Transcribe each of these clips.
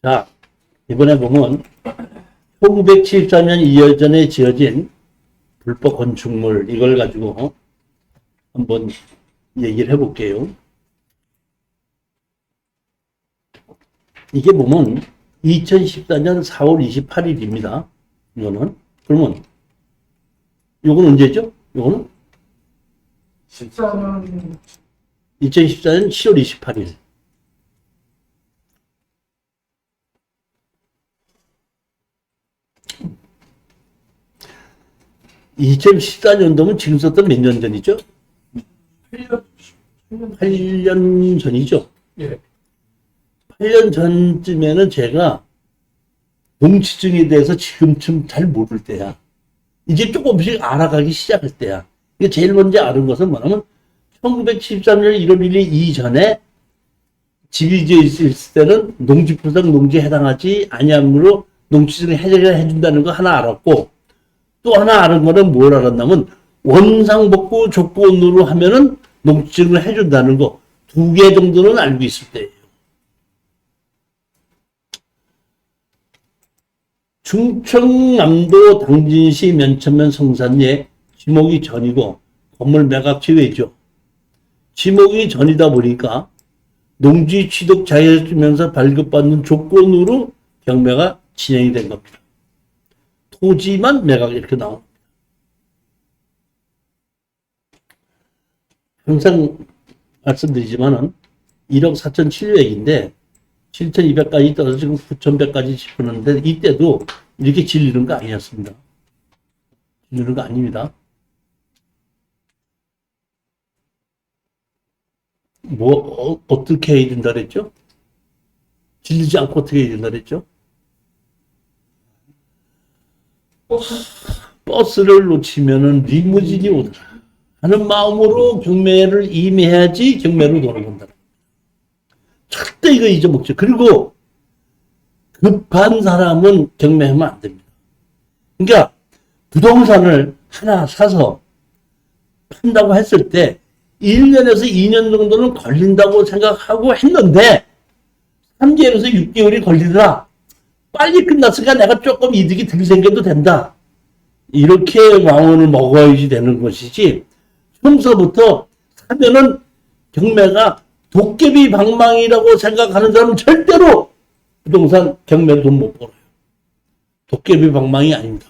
자, 이번에 보면 1974년 이전에 지어진 불법 건축물 이걸 가지고 한번 얘기를 해볼게요. 이게 보면 2014년 4월 28일입니다. 이거는. 그러면 이건 언제죠? 이거는 14년 2014년 10월 28일. (2014년도면) 지금 썼던 몇 년 전이죠? 8년 전이죠? 예. 8년 전쯤에는 제가 농지증에 대해서 지금쯤 잘 모를 때야. 이제 조금씩 알아가기 시작할 때야. 이게 제일 먼저 알은 것은 뭐냐면 1973년 1월 1일 이전에 집이 지어 있을 때는 농지부상 농지에 해당하지 아니하므로 농지증을 해준다는 거 하나 알았고, 또 하나 아는 거는 뭘 알았냐면 원상복구 조건으로 하면은 농지증을 해준다는 거 두 개 정도는 알고 있을 때예요. 충청남도 당진시 면천면 성산리에 지목이 전이고 건물 매각 제외죠. 지목이 전이다 보니까 농지 취득 자해주면서 발급받는 조건으로 경매가 진행이 된 겁니다. 토지만 매각 이렇게 나옵니다. 항상 말씀드리지만은 1억 4,700인데 7,200까지 떠서 지금 9,100까지 짚었는데 이때도 이렇게 질리는 거 아니었습니다. 질리는 거 아닙니다. 어떻게 해야 된다 그랬죠? 질리지 않고 어떻게 해야 된다 그랬죠? 버스를 놓치면은 리무진이 오더라 하는 마음으로 경매를 임해야지 경매로 돈을 번다. 절대 이거 잊어먹죠. 그리고 급한 사람은 경매하면 안 됩니다. 그러니까 부동산을 하나 사서 판다고 했을 때 1년에서 2년 정도는 걸린다고 생각하고 했는데 3개월에서 6개월이 걸리더라. 빨리 끝났으니까 내가 조금 이득이 덜 생겨도 된다. 이렇게 마음을 먹어야지 되는 것이지, 처음서부터 사면은 경매가 도깨비 방망이라고 생각하는 사람은 절대로 부동산 경매로 돈 못 벌어요. 도깨비 방망이 아닙니다.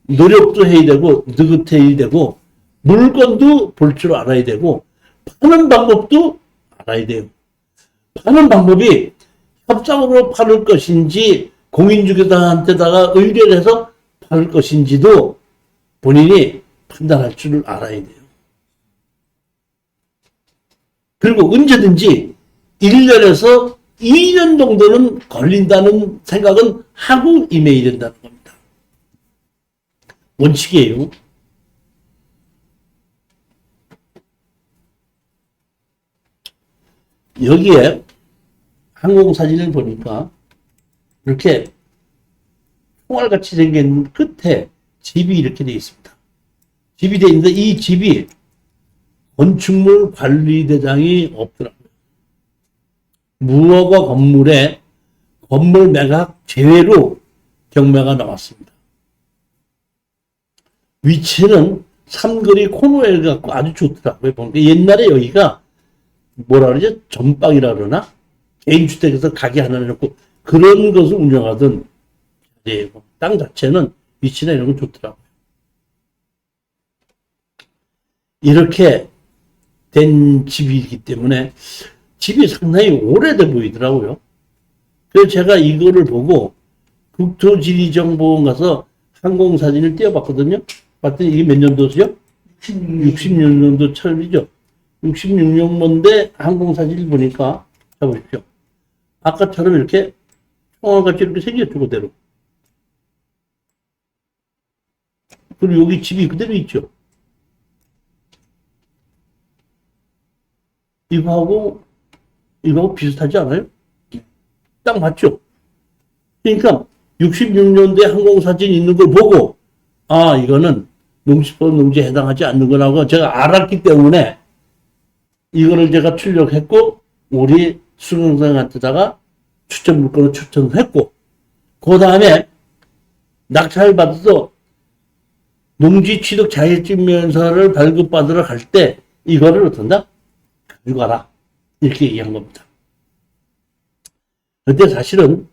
노력도 해야 되고 느긋해야 되고 물건도 볼 줄 알아야 되고 파는 방법도 알아야 돼요. 파는 방법이 협상으로 팔을 것인지 공인중개사한테다가 의뢰를 해서 팔을 것인지도 본인이 판단할 줄 알아야 돼요. 그리고 언제든지 1년에서 2년 정도는 걸린다는 생각은 하고 임해야 된다는 겁니다. 원칙이에요. 여기에 항공사진을 보니까 이렇게 총알같이 생긴 끝에 집이 이렇게 되어 있습니다. 집이 되어 있는데 이 집이 건축물 관리대장이 없더라고요. 무허가 건물에 건물 매각 제외로 경매가 나왔습니다. 위치는 삼거리 코너에 갖고 아주 좋더라고요. 보니까 옛날에 여기가 뭐라 그러죠? 전방이라 그러나? 개인주택에서 가게 하나 해놓고 그런 것을 운영하던 자리예요. 땅 자체는 위치나 이런 건 좋더라고요. 이렇게 된 집이기 때문에 집이 상당히 오래돼 보이더라고요. 그래서 제가 이거를 보고 국토지리정보원 가서 항공사진을 띄워봤거든요. 봤더니 이게 몇 년도죠? 66년도 처음이죠. 66년도인데 항공사진을 보니까 자 보십시오. 아까처럼 이렇게 총알같이 이렇게 생겼죠. 그대로. 그리고 여기 집이 그대로 있죠. 이거하고 비슷하지 않아요? 딱 맞죠? 그러니까 66년도에 항공사진 있는 걸 보고 아 이거는 농지법 농지에 해당하지 않는 거라고 제가 알았기 때문에 이거를 제가 출력했고 우리 수강생한테다가 추천 물건을 추천했고, 그 다음에 낙찰 받아서 농지 취득 자격증 면서를 발급받으러 갈 때 이거를 어떤다? 가지고 가라. 이렇게 얘기한 겁니다. 근데 사실은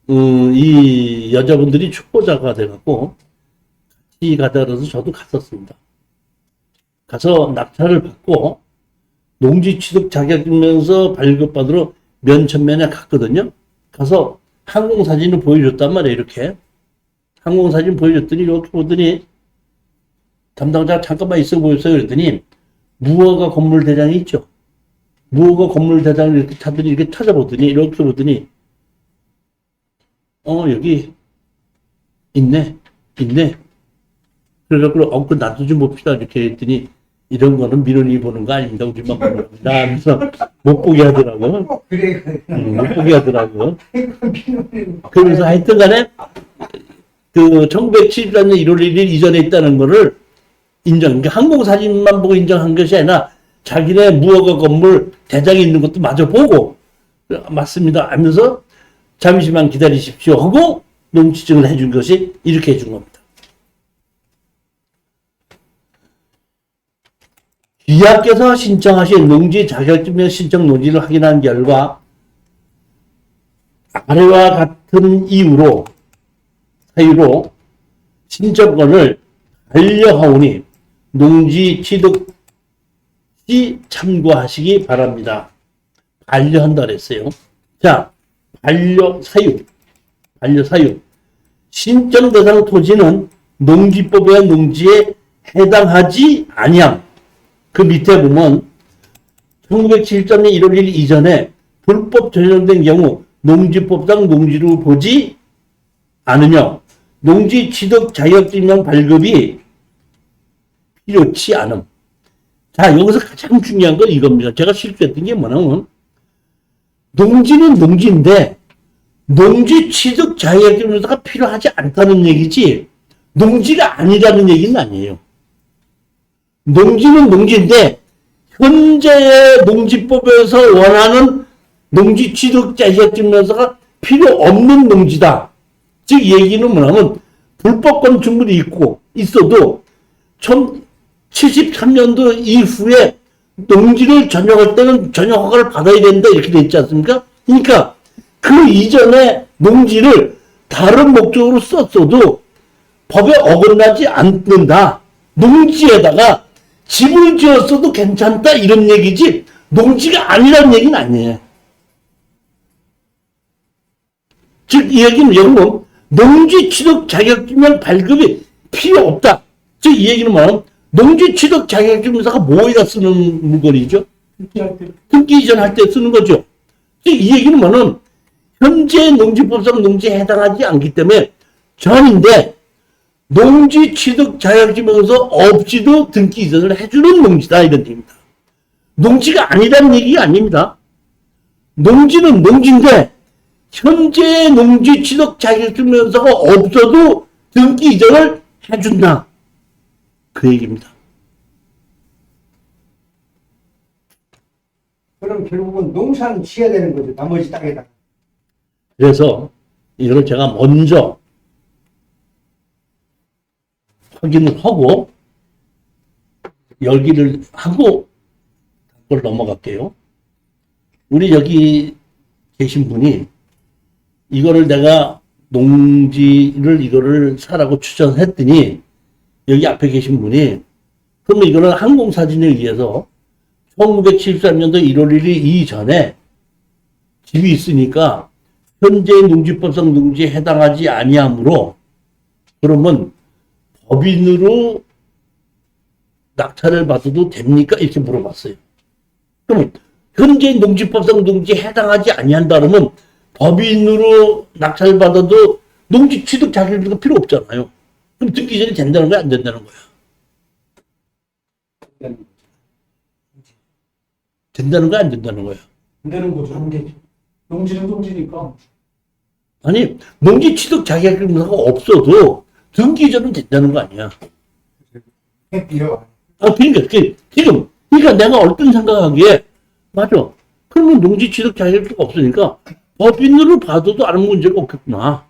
이 여자분들이 축보자가 돼갖고 같이 가자 그래서 저도 갔었습니다. 가서 낙찰을 받고 농지 취득 자격증명서 발급받으러 면천면에 갔거든요. 가서 항공사진을 보여줬단 말이에요. 이렇게 항공사진 보여줬더니 이렇게 보더니 담당자 잠깐만 있어 보였어요. 그랬더니 무허가 건물 대장이 있죠. 무허가 건물 대장을 이렇게 찾더니 이렇게 찾아보더니 이렇게 보더니 여기 있네. 그래갖고 그 나도 좀 봅시다 이렇게 했더니 이런 거는 민원이 보는 거 아닙니다. 우리만 보는 겁니다. 하면서 못 보게 하더라고. 그래. 못 보게 하더라고. 그러면서 하여튼 간에 그 1974년 1월 1일 이전에 있다는 거를 그러니까 항공사진만 보고 인정한 것이 아니라 자기네 무허가 건물 대장이 있는 것도 마저 보고 맞습니다 하면서 잠시만 기다리십시오 하고 농지증을 해준 것이 이렇게 해준 겁니다. 귀하께서 신청하신 농지 자격증명 신청 논지를 확인한 결과 아래와 같은 사유로 신청권을 반려하오니 농지 취득 시 참고하시기 바랍니다. 반려한다 그랬어요. 자, 반려사유. 신청 대상 토지는 농지법의 농지에 해당하지 아니함. 그 밑에 보면 1973년 1월 1일 이전에 불법 전용된 경우 농지법상 농지로 보지 않으며 농지 취득 자격증명 발급이 필요치 않음. 자, 여기서 가장 중요한 건 이겁니다. 제가 실수했던 게 뭐냐면 농지는 농지인데 농지 취득 자격증명서가 필요하지 않다는 얘기지 농지가 아니라는 얘기는 아니에요. 농지는 농지인데 현재의 농지법에서 원하는 농지 취득 자격증명서가 필요 없는 농지다. 즉 얘기는 뭐냐면 불법 건축물이 있어도 1973년도 이후에 농지를 전용할 때는 전용 허가를 받아야 된다 이렇게 돼 있지 않습니까? 그러니까 그 이전에 농지를 다른 목적으로 썼어도 법에 어긋나지 않는다. 농지에다가 집을 지었어도 괜찮다 이런 얘기지 농지가 아니라는 얘기는 아니에요. 즉 이 얘기는 여러분 농지 취득 자격증명 발급이 필요 없다. 즉 이 얘기는 뭐냐면 농지 취득 자격증명서가 뭐에다 쓰는 물건이죠? 등기 이전할 때 쓰는 거죠. 즉 이 얘기는 뭐냐면 현재 농지법상 농지에 해당하지 않기 때문에 전인데 농지 취득 자격증명서 없이도 등기 이전을 해주는 농지다 이런 얘기입니다. 농지가 아니라는 얘기가 아닙니다. 농지는 농지인데 현재 농지 취득 자격증명서가 없어도 등기 이전을 해준다. 그 얘기입니다. 그럼 결국은 농사는 지어야 되는 거죠. 나머지 땅에다가. 그래서 이걸 제가 먼저 확인을 하고 열기를 하고 그걸 넘어갈게요. 우리 여기 계신 분이 이거를 내가 농지를 이거를 사라고 추천했더니 여기 앞에 계신 분이 그러면 이거는 항공사진에 의해서 1973년도 1월 1일 이전에 집이 있으니까 현재 농지법상 농지에 해당하지 아니하므로 그러면 법인으로 낙찰을 받아도 됩니까? 이렇게 물어봤어요. 그러면 현재 농지법상 농지에 해당하지 아니한다 그러면 법인으로 낙찰을 받아도 농지 취득 자격증가 필요 없잖아요. 그럼 등기 전에 된다는 거야? 안 된다는 거야? 된다는 거야? 안 된다는 거야? 안 되는 거죠. 안 되죠. 농지는 농지니까. 아니, 농지 취득 자격증서가 없어도 등기 이전은 된다는 거 아니야? 필요. 그러니까 그러니까 내가 어떤 생각하기에 맞아. 그러면 농지 취득 자격증가 없으니까 법인으로 봐도 아무 문제가 없겠구나.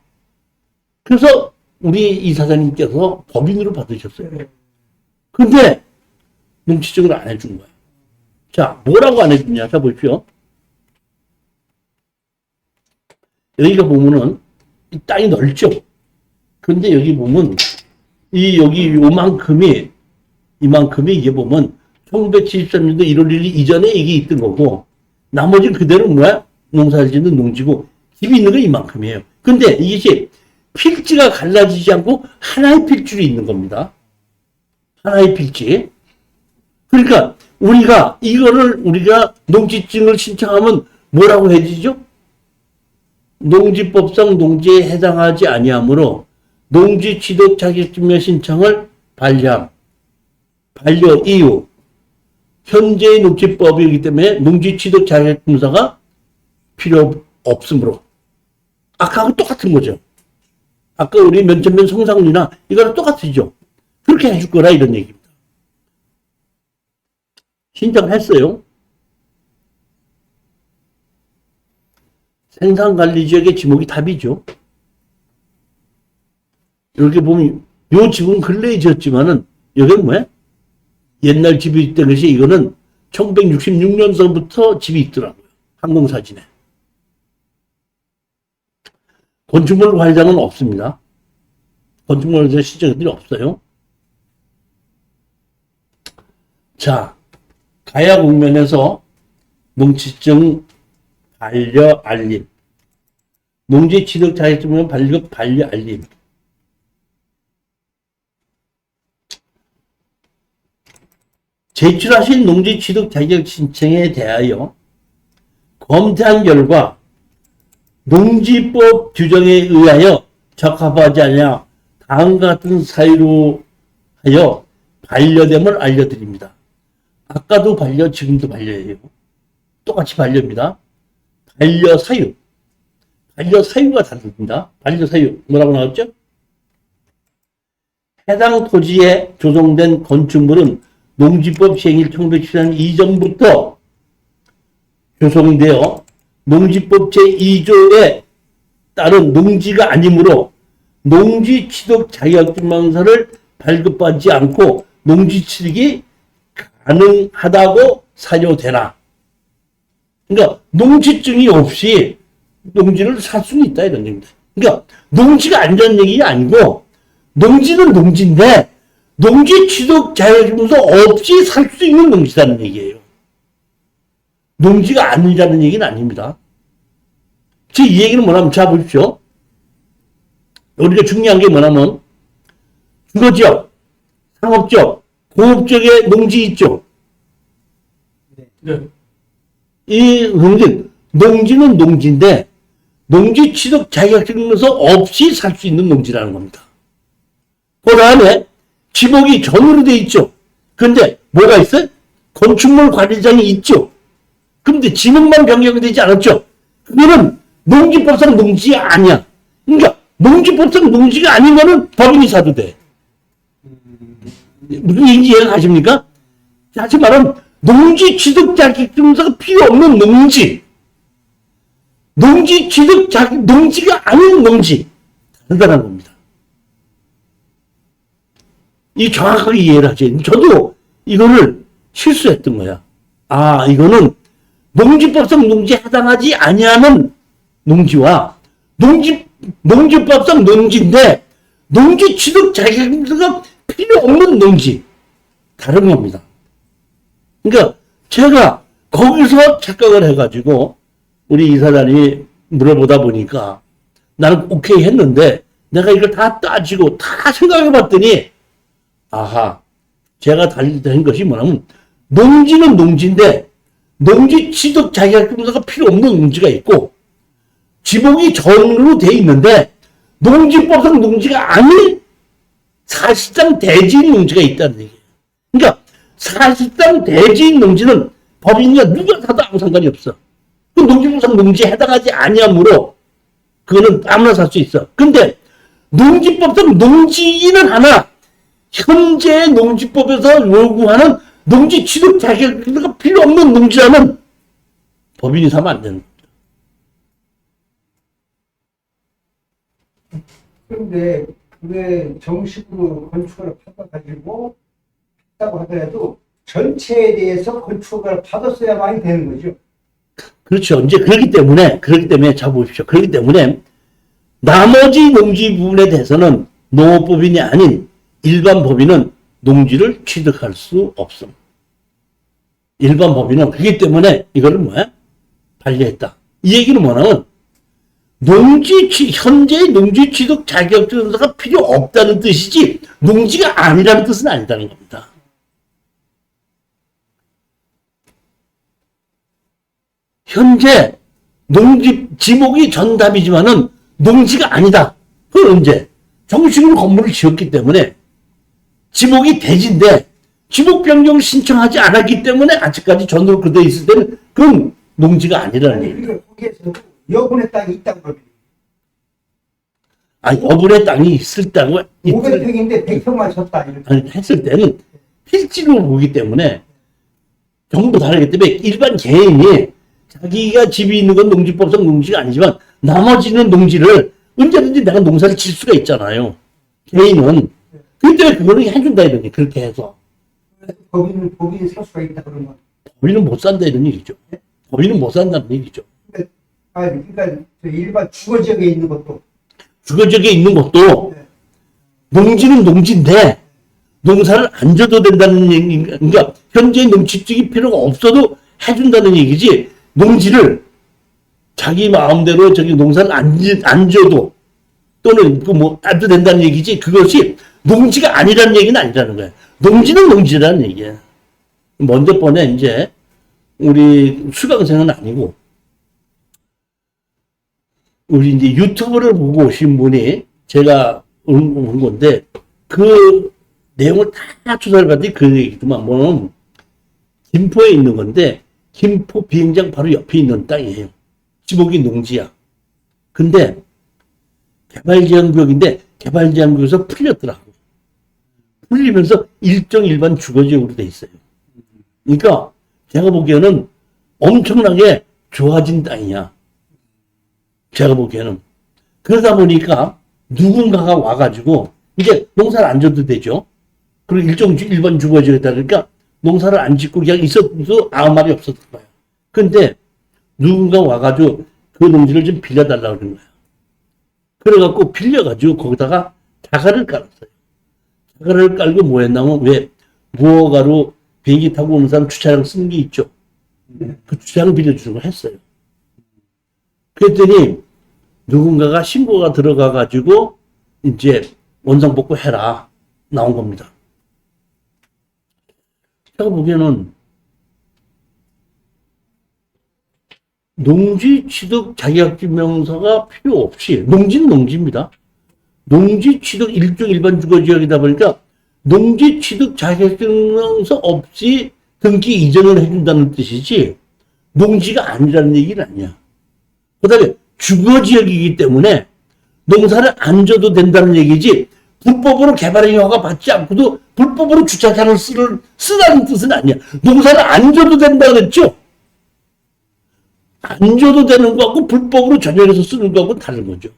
그래서 우리 이사장님께서 법인으로 받으셨어요. 근데 농지증을 안 해준 거야. 자, 뭐라고 안 해주냐? 자, 보십시오. 여기가 보면은 이 땅이 넓죠? 근데 여기 보면 여기 이만큼이 이게 보면 1973년도 1월 1일 이전에 이게 있던 거고 나머지는 그대로 뭐야? 농사를 짓는 농지고 집이 있는 건 이만큼이에요. 근데 이것이 필지가 갈라지지 않고 하나의 필지로 있는 겁니다. 하나의 필지. 그러니까 우리가 농지증을 신청하면 뭐라고 해지죠? 농지법상 농지에 해당하지 아니하므로 농지 취득 자격증명 신청을 반려 이유. 현재의 농지법이기 때문에 농지 취득 자격증서가 필요 없으므로. 아까하고 똑같은 거죠. 아까 우리 면천면 성상리나 이거랑 똑같으죠. 그렇게 해줄 거라 이런 얘기입니다. 신청했어요. 생산관리지역의 지목이 답이죠. 이렇게 보면 요 집은 근래에 지었지만은 여기는 뭐야? 옛날 집이 있던 것이 이거는 1966년서부터 집이 있더라고요. 항공사진에. 건축물 관리자는 없습니다. 건축물 관리자 시정들이 없어요. 자, 가야 국면에서 농지증 반려 알림. 농지 취득 자격증명 발급 반려 알림. 제출하신 농지 취득 자격 신청에 대하여 검토한 결과 농지법 규정에 의하여 적합하지 않냐 다음과 같은 사유로 하여 반려됨을 알려드립니다. 아까도 반려, 지금도 반려예요. 똑같이 반려입니다. 반려 사유. 반려 사유가 다릅니다. 반려 사유. 뭐라고 나왔죠? 해당 토지에 조성된 건축물은 농지법 시행일 1914년 이전부터 조성되어 농지법 제2조에 따른 농지가 아니므로 농지 취득 자격증명서를 발급받지 않고 농지 취득이 가능하다고 사료되나. 그러니까 농지증이 없이 농지를 살 수는 있다 이런 얘기입니다. 그러니까 농지가 아니라는 얘기가 아니고 농지는 농지인데 농지 취득 자격증명서 없이 살 수 있는 농지라는 얘기예요. 농지가 아니라는 얘기는 아닙니다. 즉, 이 얘기는 뭐냐면, 자, 보십시오. 우리가 중요한 게 뭐냐면, 주거지역, 상업지역, 공업지역의 농지 있죠? 네. 이 농지는 농지인데, 농지 취득 자격증명서 없이 살 수 있는 농지라는 겁니다. 그 다음에, 지목이 전으로 돼 있죠? 근데, 뭐가 있어요? 건축물 관리장이 있죠? 근데 지목만 변경되지 않았죠? 그거는 농지법상 농지가 아니야. 그러니까 농지법상 농지가 아닌 거는 법인이 사도 돼. 무슨 얘기인지 이해가십니까? 다시 말하면 농지 취득 자격증서가 필요 없는 농지. 농지 취득 농지가 아닌 농지. 다르다는 겁니다. 이 정확하게 이해를 하지. 저도 이거를 실수했던 거야. 아, 이거는 농지법상 농지에 해당하지 아니하는 농지와 농지법상 농지인데 농지 취득 자격증서가 필요 없는 농지 다른 겁니다. 그러니까 제가 거기서 착각을 해가지고 우리 이사장이 물어보다 보니까 나는 오케이 했는데 내가 이걸 다 따지고 다 생각해 봤더니 아하, 제가 달리던 것이 뭐냐면 농지는 농지인데 농지 취득 자격증서가 필요 없는 농지가 있고 지목이 전으로 돼 있는데 농지법상 농지가 아닌 사실상 대지인 농지가 있다는 얘기예요. 그러니까 사실상 대지인 농지는 법인이나 누가 사도 아무 상관이 없어. 그 농지법상 농지에 해당하지 아니하므로 그거는 아무나 살 수 있어. 근데 농지법상 농지인은 하나 현재 농지법에서 요구하는 농지 취득 자격증서가 필요 없는 농지라면 법인이 사면 안 되는 겁니다. 그런데 그게 정식으로 건축을 받아가지고 했다고 하더라도 전체에 대해서 건축을 받았어야만이 되는 거죠. 그렇죠. 이제 그렇기 때문에 자 보십시오. 그렇기 때문에 나머지 농지 부분에 대해서는 농업법인이 아닌 일반 법인은 농지를 취득할 수 없습니다. 일반 법인은 그렇기 때문에 이거를 뭐야? 반려했다. 이 얘기는 뭐냐면 현재 농지 취득 자격증서가 필요 없다는 뜻이지 농지가 아니라는 뜻은 아니다는 겁니다. 현재 농지 지목이 전담이지만은 농지가 아니다. 그건 언제? 정식으로 건물을 지었기 때문에 지목이 대지인데 지목 변경을 신청하지 않았기 때문에 아직까지 전으로 그대로 있을 때는 그건 농지가 아니라는 얘기예요. 그러니까 거기에서 여분의 땅이 있다는 거죠. 아, 여분의 땅이 있을 때고 500평인데 100평만 졌다. 이렇게. 아니, 했을 때는 필지로 보기 때문에 전부 다르기 때문에 일반 개인이 자기가 집이 있는 건 농지법상 농지가 아니지만 나머지는 농지를 언제든지 내가 농사를 질 수가 있잖아요. 개인은. 그렇기 때문에 그거는 해준다 이러니 그렇게 해서. 법인이 살 수가 있다 그러면. 법인은 못 산다 이런 얘기죠. 법인은 못 산다는 얘기죠. 그러니까 일반 주거 지역에 있는 것도. 주거 지역에 있는 것도 네. 농지는 농지인데 농사를 안 줘도 된다는 얘기, 그러니까 현재 농지증이 필요가 없어도 해준다는 얘기지 농지를 자기 마음대로 저기 농사를 안 줘도 또는 안 줘도 된다는 얘기지 그것이 농지가 아니라는 얘기는 아니라는 거예요. 농지는 농지라는 얘기예요. 먼저 번에 이제 우리 수강생은 아니고 우리 이제 유튜브를 보고 오신 분이 제가 온 건데 그 내용을 다 조사를 봤더니 그 얘기지만 뭐는 김포에 있는 건데 김포 비행장 바로 옆에 있는 땅이에요. 지목이 농지야. 근데 개발제한구역인데 개발제한구역에서 풀렸더라고. 풀리면서 일정 일반 주거지역으로 돼 있어요. 그러니까 제가 보기에는 엄청나게 좋아진 땅이야. 제가 보기에는. 그러다 보니까 누군가가 와가지고 이제 농사를 안 져도 되죠. 그리고 일반 주거지역이다 그러니까 농사를 안 짓고 그냥 있어도 아무 말이 없었을 거예요. 근데 누군가 와가지고 그 농지를 좀 빌려달라고 그런 거예요. 그래갖고 빌려가지고 거기다가 자갈을 깔았어요. 자갈을 깔고 뭐 했냐면 왜 무허가로 비행기 타고 오는 사람 주차장 쓰는 게 있죠. 그 주차장을 빌려주는 걸 했어요. 그랬더니 누군가가 신고가 들어가가지고 이제 원상복구 해라 나온 겁니다. 제가 보기에는 농지 취득 자격증명서가 필요 없이 농지는 농지입니다. 농지 취득 일종 일반 주거지역이다 보니까 농지 취득 자격증명서 없이 등기 이전을 해준다는 뜻이지 농지가 아니라는 얘기는 아니야. 그 다음에 주거지역이기 때문에 농사를 안 져도 된다는 얘기지 불법으로 개발의 허가 받지 않고도 불법으로 주차장을 쓰라는 뜻은 아니야. 농사를 안 져도 된다 그랬죠? 안 줘도 되는 거하고 불법으로 전역해서 쓰는 거하고는 다른 거죠.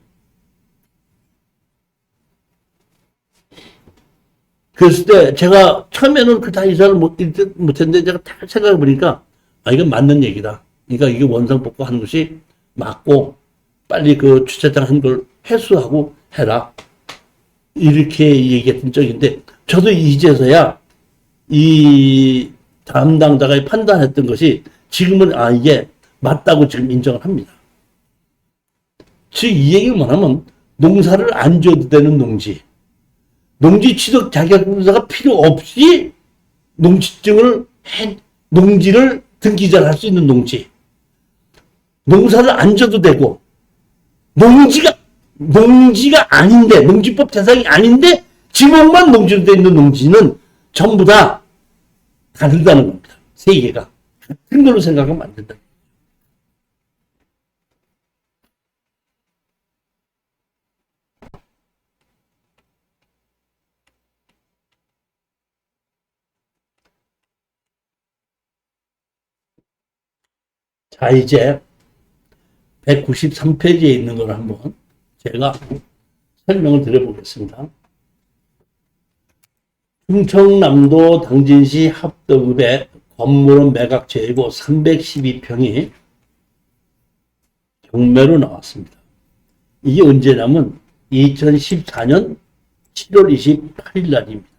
그랬을 때 제가 처음에는 그 다 이사를 못했는데 제가 다 생각해 보니까 아 이건 맞는 얘기다. 그러니까 이게 원상복구 하는 것이 맞고 빨리 그 주차장 한 걸 회수하고 해라. 이렇게 얘기했던 적인데 저도 이제서야 이 담당자가 판단했던 것이 지금은 아 이게 맞다고 지금 인정을 합니다. 즉 이 얘기를 뭐냐면 농사를 안 줘도 되는 농지, 농지 취득 자격증서가 필요 없이 농지를 등기자를 할 수 있는 농지, 농사를 안 줘도 되고 농지가 아닌데 농지법 대상이 아닌데 지목만 농지로 되어 있는 농지는 전부 다 다르다는 겁니다. 세 개가 같은 걸로 생각하면 안 된다. 자, 이제 193페이지에 있는 걸 한번 제가 설명을 드려보겠습니다. 충청남도 당진시 합덕읍에 건물은 매각 재고 312평이 경매로 나왔습니다. 이게 언제냐면 2014년 7월 28일 날입니다.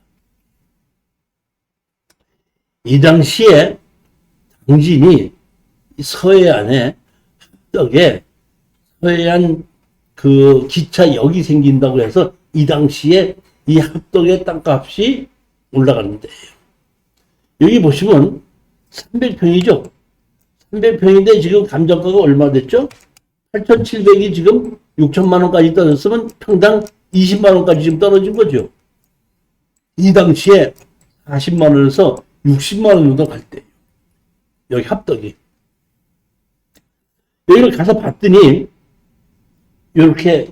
이 당시에 당진이 서해안에 합덕에 서해안 그 기차역이 생긴다고 해서 이 당시에 이 합덕의 땅값이 올라갔는데 여기 보시면 300평이죠. 300평인데 지금 감정가가 얼마 됐죠? 8,700이 지금 6천만 원까지 떨어졌으면 평당 20만 원까지 지금 떨어진 거죠. 이 당시에 40만 원에서 60만 원 정도 갈 때 여기 합덕이 여기를 가서 봤더니 이렇게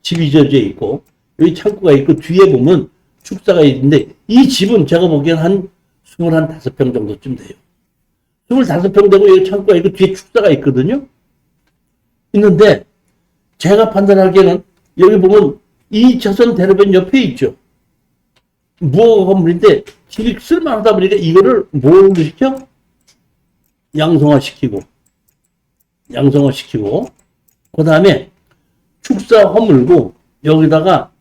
집이 져져 있고 여기 창고가 있고 뒤에 보면 축사가 있는데 이 집은 제가 보기엔 한 25평 정도쯤 돼요. 25평 되고 여기 창고가 있고 뒤에 축사가 있거든요. 있는데 제가 판단하기에는 여기 보면 2차선 대로변 옆에 있죠. 무허가 건물인데 집이 쓸만하다 보니까 이거를 뭘로 시켜? 양성화시키고 그 다음에 축사 허물고 여기다가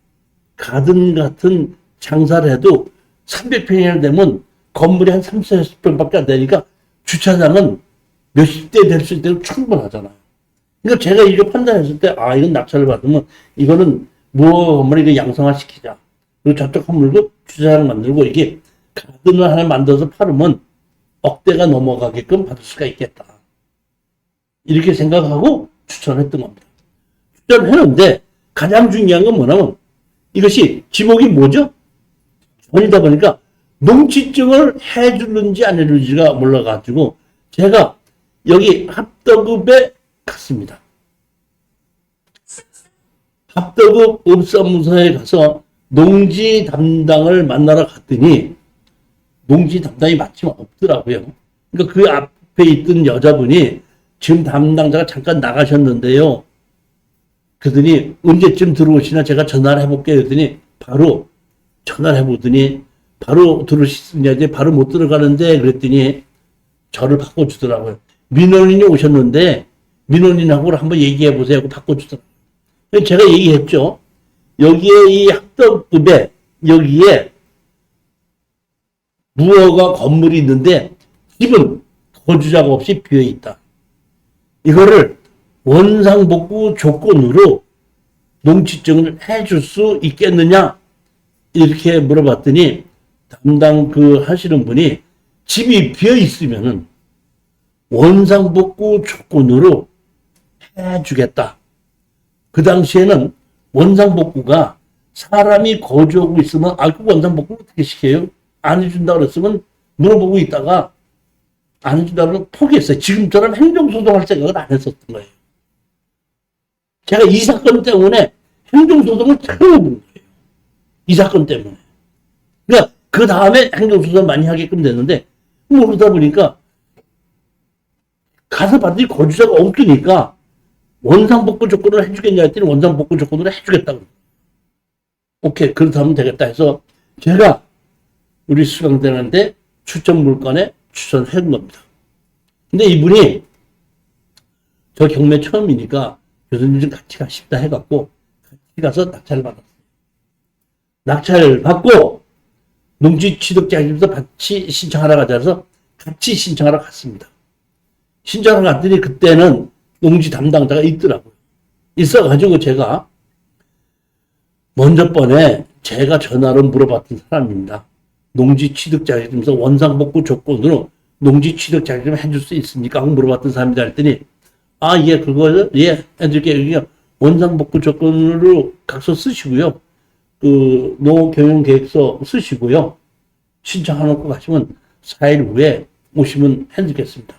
가든 같은 장사를 해도 300평이나 되면 건물이 한 30, 40평밖에 안 되니까 주차장은 몇십 대 될 수 있도록 충분하잖아요. 그러니까 제가 이거 판단했을 때, 아, 이건 낙찰을 받으면 이거는 무허가 건물을 이거 양성화시키자. 그리고 저쪽 건물도 주차장 만들고 이게 가든을 하나 만들어서 팔으면 억대가 넘어가게끔 받을 수가 있겠다. 이렇게 생각하고 추천했던 겁니다. 추천했는데 가장 중요한 건 뭐냐면 이것이 지목이 뭐죠? 전이다 보니까 농지증을 해주는지 안 해주는지가 몰라가지고 제가 여기 합덕읍에 갔습니다. 합덕읍 읍사무소에 가서 농지 담당을 만나러 갔더니 농지 담당이 마침 없더라고요. 그러니까 그 앞에 있던 여자분이 지금 담당자가 잠깐 나가셨는데요. 그러더니 언제쯤 들어오시나 제가 전화를 해볼게요. 그랬더니 바로 전화를 해보더니 바로 들어오시냐, 바로 못 들어가는데 그랬더니 저를 바꿔주더라고요. 민원인이 오셨는데 민원인하고 한번 얘기해보세요 하고 바꿔주더라고요. 제가 얘기했죠. 여기에 이 합덕읍에 여기에 무허가 건물이 있는데 집은 거주자가 없이 비어있다. 이거를 원상복구 조건으로 농지증을 해줄 수 있겠느냐 이렇게 물어봤더니 담당 그 하시는 분이 집이 비어있으면은 원상복구 조건으로 해주겠다. 그 당시에는 원상복구가 사람이 거주하고 있으면 그 원상복구를 어떻게 시켜요? 안 해준다 그랬으면 물어보고 있다가 안 해준다 그러면 포기했어요. 지금처럼 행정소송할 생각을 안 했었던 거예요. 제가 이 사건 때문에 행정소송을 처음 해본 거예요. 이 사건 때문에. 그러니까 그 다음에 행정소송 많이 하게끔 됐는데 모르다 보니까 가서 봤더니 거주자가 없으니까 원상복구 조건을 해주겠냐 했더니 원상복구 조건으로 해주겠다고. 오케이, 그렇다면 되겠다 해서 제가 우리 수강대한테 추천 물건에 추천한 겁니다. 근데 이분이 저 경매 처음이니까 교수님 좀 같이 가십다 해갖고 같이 가서 낙찰을 받았어요. 낙찰을 받고 농지 취득자금서 같이 신청하러 가자 해서 같이 신청하러 갔습니다. 신청하러 갔더니 그때는 농지 담당자가 있더라고요. 있어가지고 제가 먼저 번에 제가 전화로 물어봤던 사람입니다. 농지 취득 자격증서 원상복구 조건으로 농지 취득 자격증 해줄 수 있습니까? 하고 물어봤던 사람이다 했더니 예, 그거 예 해줄게요. 원상복구 조건으로 각서 쓰시고요. 그 농업경영계획서 쓰시고요. 신청해놓고 가시면 4일 후에 오시면 해드리겠습니다.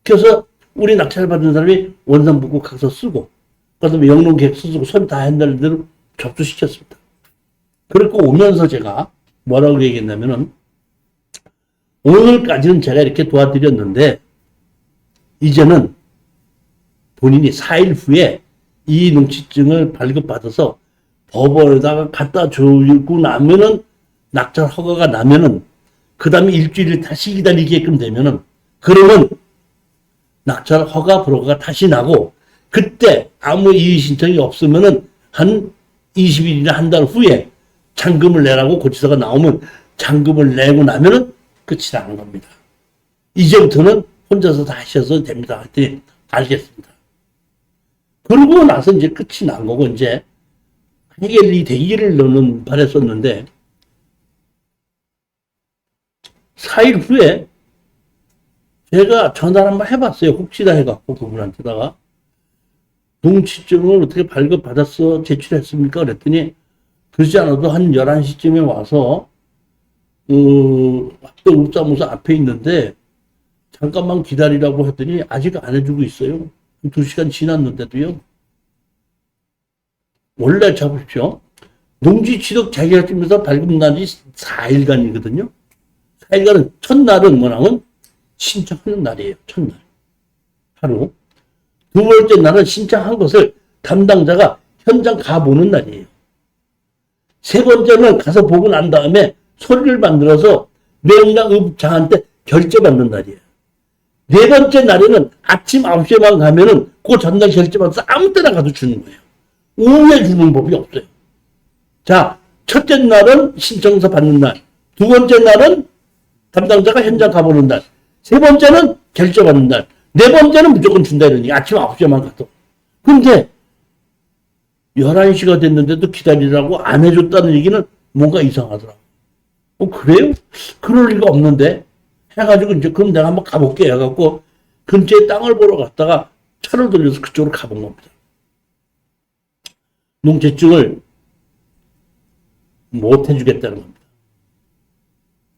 그래서 우리 낙찰 받은 사람이 원상복구 각서 쓰고 그다음에 영농계획서 쓰고 서류 다 한다는 대로 접수시켰습니다. 그리고 오면서 제가 뭐라고 얘기했냐면은 오늘까지는 제가 이렇게 도와드렸는데 이제는 본인이 4일 후에 이 농지증을 발급받아서 법원에다가 갖다 주고 나면은 낙찰 허가가 나면은 그 다음에 일주일을 다시 기다리게끔 되면은 그러면 낙찰 허가 불허가 다시 나고 그때 아무 이의 신청이 없으면은 한 20일이나 한 달 후에 잔금을 내라고 고지서가 나오면 잔금을 내고 나면은 끝이 나는 겁니다. 이제부터는 혼자서 다 하셔도 됩니다. 하여튼 알겠습니다. 그러고 나서 이제 끝이 난 거고 이제 해결이 되기를 너는 바랬었는데 4일 후에 제가 전화를 한번 해봤어요. 혹시나 해갖고 그분한테다가 농취증을 어떻게 발급받았어? 제출했습니까? 그랬더니 그러지 않아도 한 11시쯤에 와서 합동업사무소 앞에 있는데 잠깐만 기다리라고 했더니 아직 안 해주고 있어요. 2시간 지났는데도요. 원래 잡으십시오. 농지취득 자격증에서 발급날이 4일간이거든요. 4일간은 첫날은 뭐냐면 신청하는 날이에요. 첫날. 하루. 두 번째 날은 신청한 것을 담당자가 현장 가보는 날이에요. 세 번째는 가서 보고 난 다음에 서류를 만들어서 매일날 의장한테 결제받는 날이에요. 네 번째 날에는 아침 9시에만 가면은 그 전날 결제받아서 아무 때나 가도 주는 거예요. 오후에 주는 법이 없어요. 자, 첫째 날은 신청서 받는 날. 두 번째 날은 담당자가 현장 가보는 날. 세 번째는 결제받는 날. 네 번째는 무조건 준다 이러니 아침 9시에만 가도. 근데 11시가 됐는데도 기다리라고 안 해줬다는 얘기는 뭔가 이상하더라고. 그래요? 그럴 리가 없는데 해가지고 이제 그럼 내가 한번 가볼게 해갖고 근처에 땅을 보러 갔다가 차를 돌려서 그쪽으로 가본 겁니다. 농지증을 못 해주겠다는 겁니다.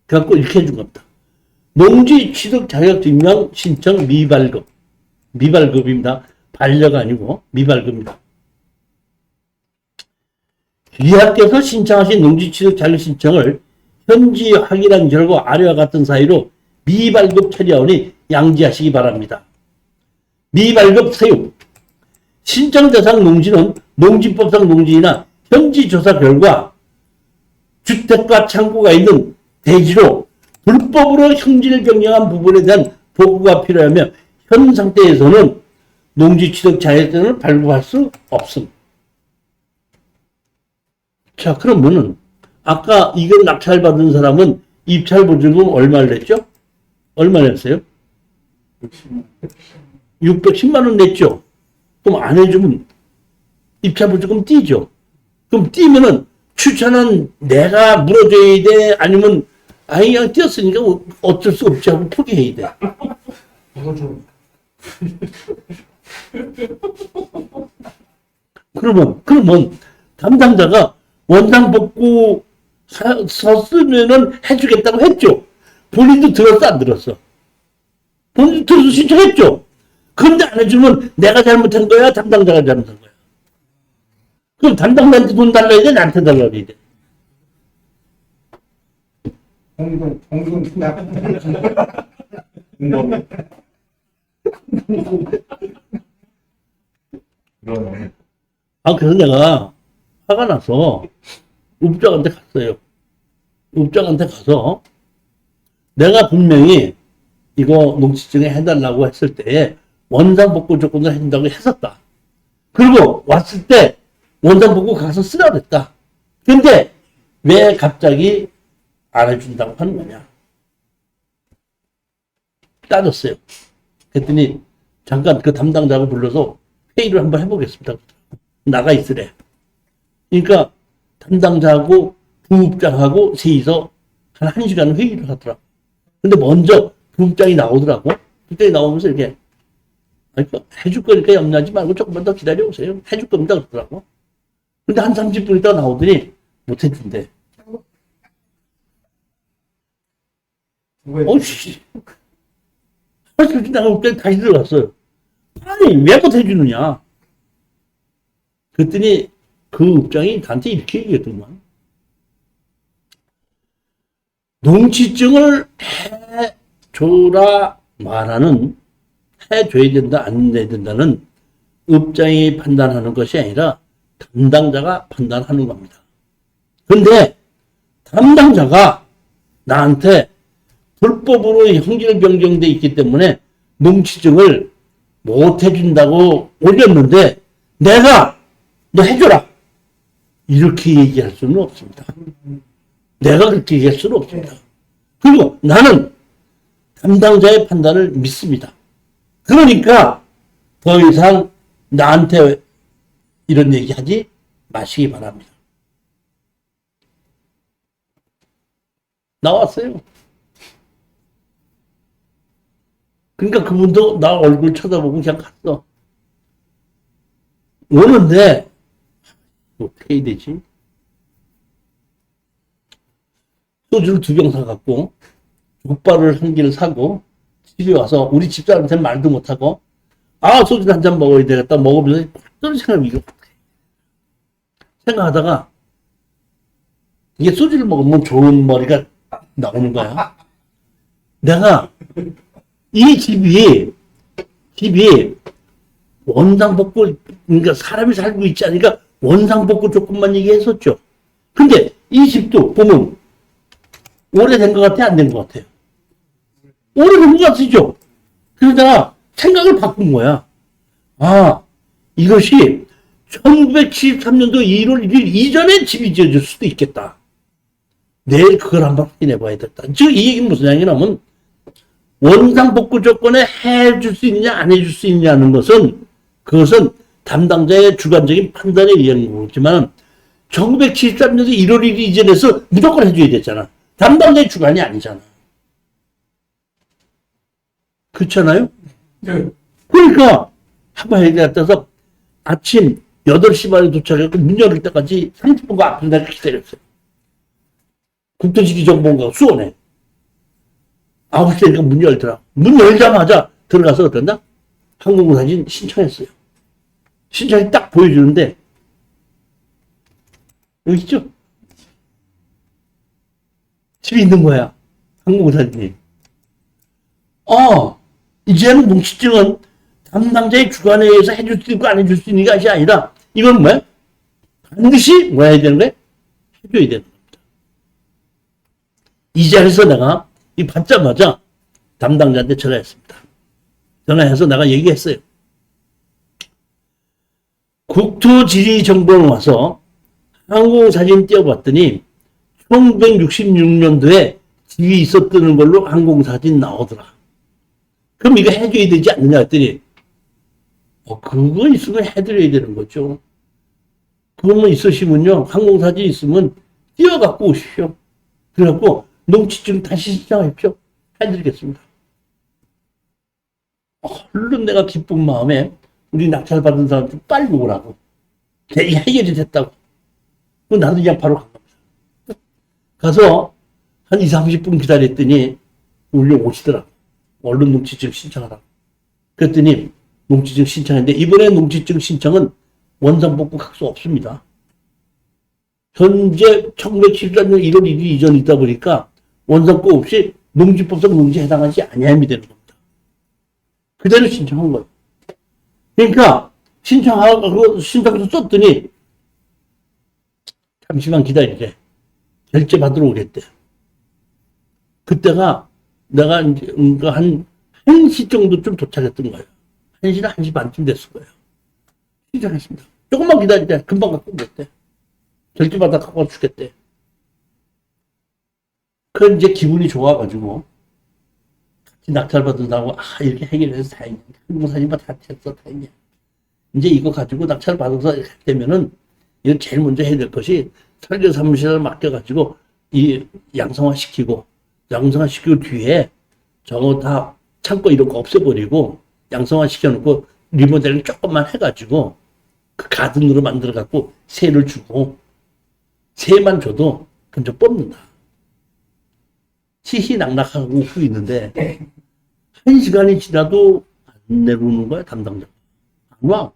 그래갖고 이렇게 해준 겁니다. 농지 취득 자격증명 신청 미발급. 미발급입니다. 반려가 아니고 미발급입니다. 귀하께서 신청하신 농지 취득 자격 신청을 현지 확인한 결과 아래와 같은 사유로 미발급 처리하오니 양지하시기 바랍니다. 미발급 사유. 신청 대상 농지는 농지법상 농지이나 현지 조사 결과 주택과 창고가 있는 대지로 불법으로 형질을 변경한 부분에 대한 보고가 필요하며 현 상태에서는 농지 취득 자격증을 발급할 수 없음. 자, 그러면은 아까 이걸 낙찰받은 사람은 입찰 보증금 얼마를 냈죠? 얼마 냈어요? 610만 원 냈죠? 그럼 안 해주면 입찰 보증금 띄죠? 그럼 띄면은 추천은 내가 물어줘야 돼? 아니면 아니 그냥 띄었으니까 어쩔 수 없지 하고 포기해야 돼. 이거 좀 그러면 담당자가 원상 복구 섰으면은 해주겠다고 했죠. 본인도 들었어 안 들었어? 본인도 들어서 신청했죠. 그런데 안 해주면 내가 잘못한 거야, 담당자가 잘못한 거야. 그럼 담당자한테 돈 달라야 돼, 나한테 달라야 돼. 공동 투납. 그러네. 그래서 내가 화가 나서 읍장한테 갔어요. 읍장한테 가서 내가 분명히 이거 농지증에 해달라고 했을 때에 원상복구 조건을 해준다고 했었다. 그리고 왔을 때 원상복구 가서 쓰라 그랬다. 근데 왜 갑자기 안 해준다고 하는 거냐. 따졌어요. 그랬더니 잠깐 그 담당자를 불러서 회의를 한번 해보겠습니다. 나가 있으래. 그러니까 담당자하고 부읍장하고 셋이서 한 1시간 회의를 하더라고. 근데 먼저 부읍장이 나오더라고. 부읍장이 나오면서 이렇게 해줄 거니까 염려하지 말고 조금만 더 기다려보세요. 해줄 겁니다. 그러더라고. 근데 한 30분 있다가 나오더니 못 해준대. 어이씨. 사실 내가 그때 다시 들어갔어요. 아니, 왜 못 해주느냐. 그랬더니 그 읍장이 나한테 이렇게 얘기했더만. 농지증을 해줘라 말하는 해줘야 된다 안 해야 된다는 읍장이 판단하는 것이 아니라 담당자가 판단하는 겁니다. 근데 담당자가 나한테 불법으로 형질 변경돼 있기 때문에 농취증을 못 해준다고 올렸는데 내가 너 해줘라 이렇게 얘기할 수는 없습니다. 내가 그렇게 얘기할 수는 없습니다. 그리고 나는 담당자의 판단을 믿습니다. 그러니까 더 이상 나한테 이런 얘기 하지 마시기 바랍니다. 나왔어요. 그러니까 그분도 나 얼굴 쳐다보고 그냥 갔어. 오는데 어떻게 해야 되지? 소주를 2병 사갖고 족발을 1개를 사고 집에 와서 우리 집사람한테 말도 못하고 소주 한 잔 먹어야 되겠다 먹으면서 어떤 생각이 생각하다가 이게 소주를 먹으면 좋은 머리가 나오는 거야. 내가 이 집이 원상복구, 그러니까 사람이 살고 있지 않으니까 원상복구 조금만 얘기했었죠. 근데 이 집도 보면 오래된 것 같아, 안 된 것 같아요? 오래된 것 같으죠? 그러다가 생각을 바꾼 거야. 이것이 1973년도 1월 1일 이전에 집이 지어질 수도 있겠다. 내일 그걸 한번 확인해 봐야 겠다. 즉, 이 얘기는 무슨 얘기냐면, 원상복구 조건에 해줄 수 있냐, 안 해줄 수 있냐는 것은, 그것은 담당자의 주관적인 판단에 의한 거지만, 1973년도 1월 1일 이전에서 무조건 해줘야 됐잖아. 담당자의 주관이 아니잖아. 그렇잖아요? 네. 그러니까, 한번 해야 돼서 아침 8시 반에 도착해서 문 열릴 때까지 30분간 앞에서 내가 기다렸어요. 국토지리정보원가 수원에 9시니까 문 열더라. 문 열자마자 들어가서 어떤다? 항공사진 신청했어요. 신청이 딱 보여주는데 여기 있죠? 집에 있는 거야. 항공사진이. 이제는 농취증은 담당자의 주관에 의해서 해줄 수 있고 안 해줄 수 있는 것이 아니라 이건 뭐야? 반드시 뭐 해야 되는 거야? 해줘야 되는 거야. 이 자리에서 내가 이 받자마자 담당자한테 전화했습니다. 전화해서 내가 얘기했어요. 국토지리정보원 와서 항공사진 띄워봤더니 1966년도에 집이 있었던 걸로 항공사진 나오더라. 그럼 이거 해줘야 되지 않느냐 했더니 그거 있으면 해드려야 되는 거죠. 그거만 있으시면요. 항공사진 있으면 띄워갖고 오십시오. 그래갖고 농취증 다시 신청하십시오. 해드리겠습니다. 물론 내가 기쁜 마음에 우리 낙찰받은 사람들 빨리 오라고. 해결이 됐다고. 나도 그냥 바로 간 겁니다. 가서 한 20-30분 기다렸더니 우리 오시더라고. 얼른 농취증 신청하라고. 그랬더니 농취증 신청했는데 이번에 농취증 신청은 원상복구 할 수 없습니다. 현재 1974년 1월 1일 이전이 있다 보니까 원상복구 없이 농지법상 농지에 해당하지 아니함이 되는 겁니다. 그대로 신청한 거예요. 그러니까 신청하고 신청서 썼더니 잠시만 기다리래. 결제 받으러 오겠대. 그때가 내가 이제 한 1시 정도쯤 도착했던 거예요. 1시나 1시 반쯤 됐을 거예요. 신청했습니다. 조금만 기다리래. 금방 갖고 오겠대. 결제 받아 갖고 주겠대. 그 이제 기분이 좋아가지고 같이 낙찰 받는다고 이렇게 해결해서 다행이야. 항공사진만 다 했어 다행이야. 이제 이거 가지고 낙찰 받아서 이렇게 되면은 이거 제일 먼저 해야 될 것이 설계 사무실을 맡겨가지고 이 양성화 시키고 뒤에 저거 다 창고 이런 거 없애버리고 양성화 시켜놓고 리모델링 조금만 해가지고 그 가든으로 만들어갖고 세를 주고 세만 줘도 먼저 뽑는다. 희희낙낙하고 웃고 있는데 1시간이 지나도 안 내려오는 거야 담당자. 안 와.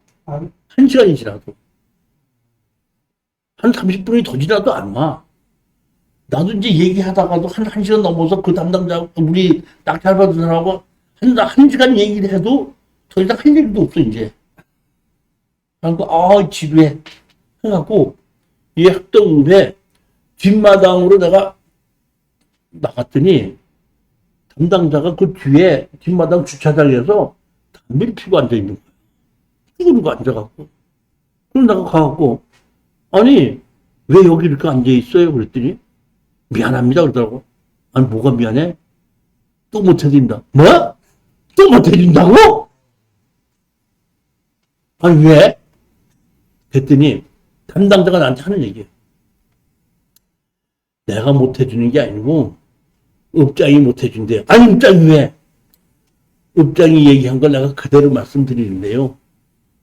1시간이 지나도. 한 30분이 더 지나도 안 와. 나도 이제 얘기하다가도 한 1시간 넘어서 그 담당자, 우리 낙찰 받은 사람하고 한 시간 얘기를 해도 더 이상 할 얘기도 없어, 이제. 그래서, 지루해. 해갖고 이 학동읍에 뒷마당으로 내가 나갔더니 담당자가 그 뒤에 뒷마당 주차장에서 담배를 피고 앉아있는 거야. 쭈그리고 앉아갖고. 그럼 내가 가갖고, 아니, 왜 여기 이렇게 앉아있어요? 그랬더니, 미안합니다. 그러더라고. 아니, 뭐가 미안해? 또 못해준다. 뭐? 또 못해준다고? 아니, 왜? 그랬더니, 담당자가 나한테 하는 얘기예요. 내가 못해주는 게 아니고, 읍장이 못해준대요. 아니, 읍장이 왜? 읍장이 얘기한 걸 내가 그대로 말씀드리는데요.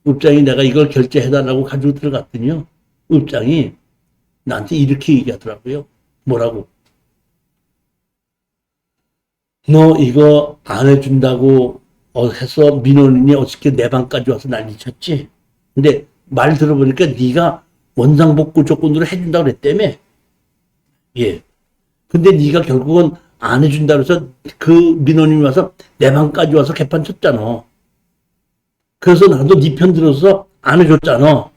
읍장이 내가 이걸 결제해달라고 가지고 들어갔더니요. 읍장이 나한테 이렇게 얘기하더라고요. 뭐라고? 너 이거 안 해준다고 해서 민원인이 어저께 내 방까지 와서 난리 쳤지? 근데 말 들어보니까 네가 원상복구 조건으로 해준다고 그랬다며? 예. 근데 네가 결국은 안 해준다고 해서 그 민원인이 와서 내 방까지 와서 개판 쳤잖아. 그래서 나도 네 편 들어서 안 해줬잖아.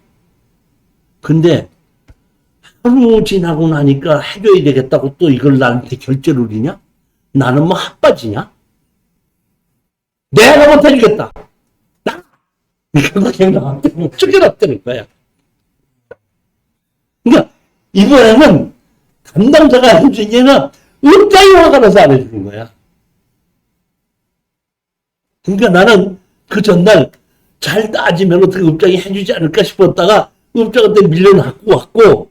근데 하루 지나고 나니까 해줘야 되겠다고 또 이걸 나한테 결제를 올리냐? 나는 뭐 핫바지냐? 내가 못해주겠다. 나! 그렇게 나한테 못 죽여놨다는 거야. 그러니까 이번에는 담당자가 해준 얘는 읍장이 화가 나서 안 해주는 거야. 그러니까 나는 그 전날 잘 따지면 어떻게 읍장이 해주지 않을까 싶었다가 읍장한테 밀려나고 왔고,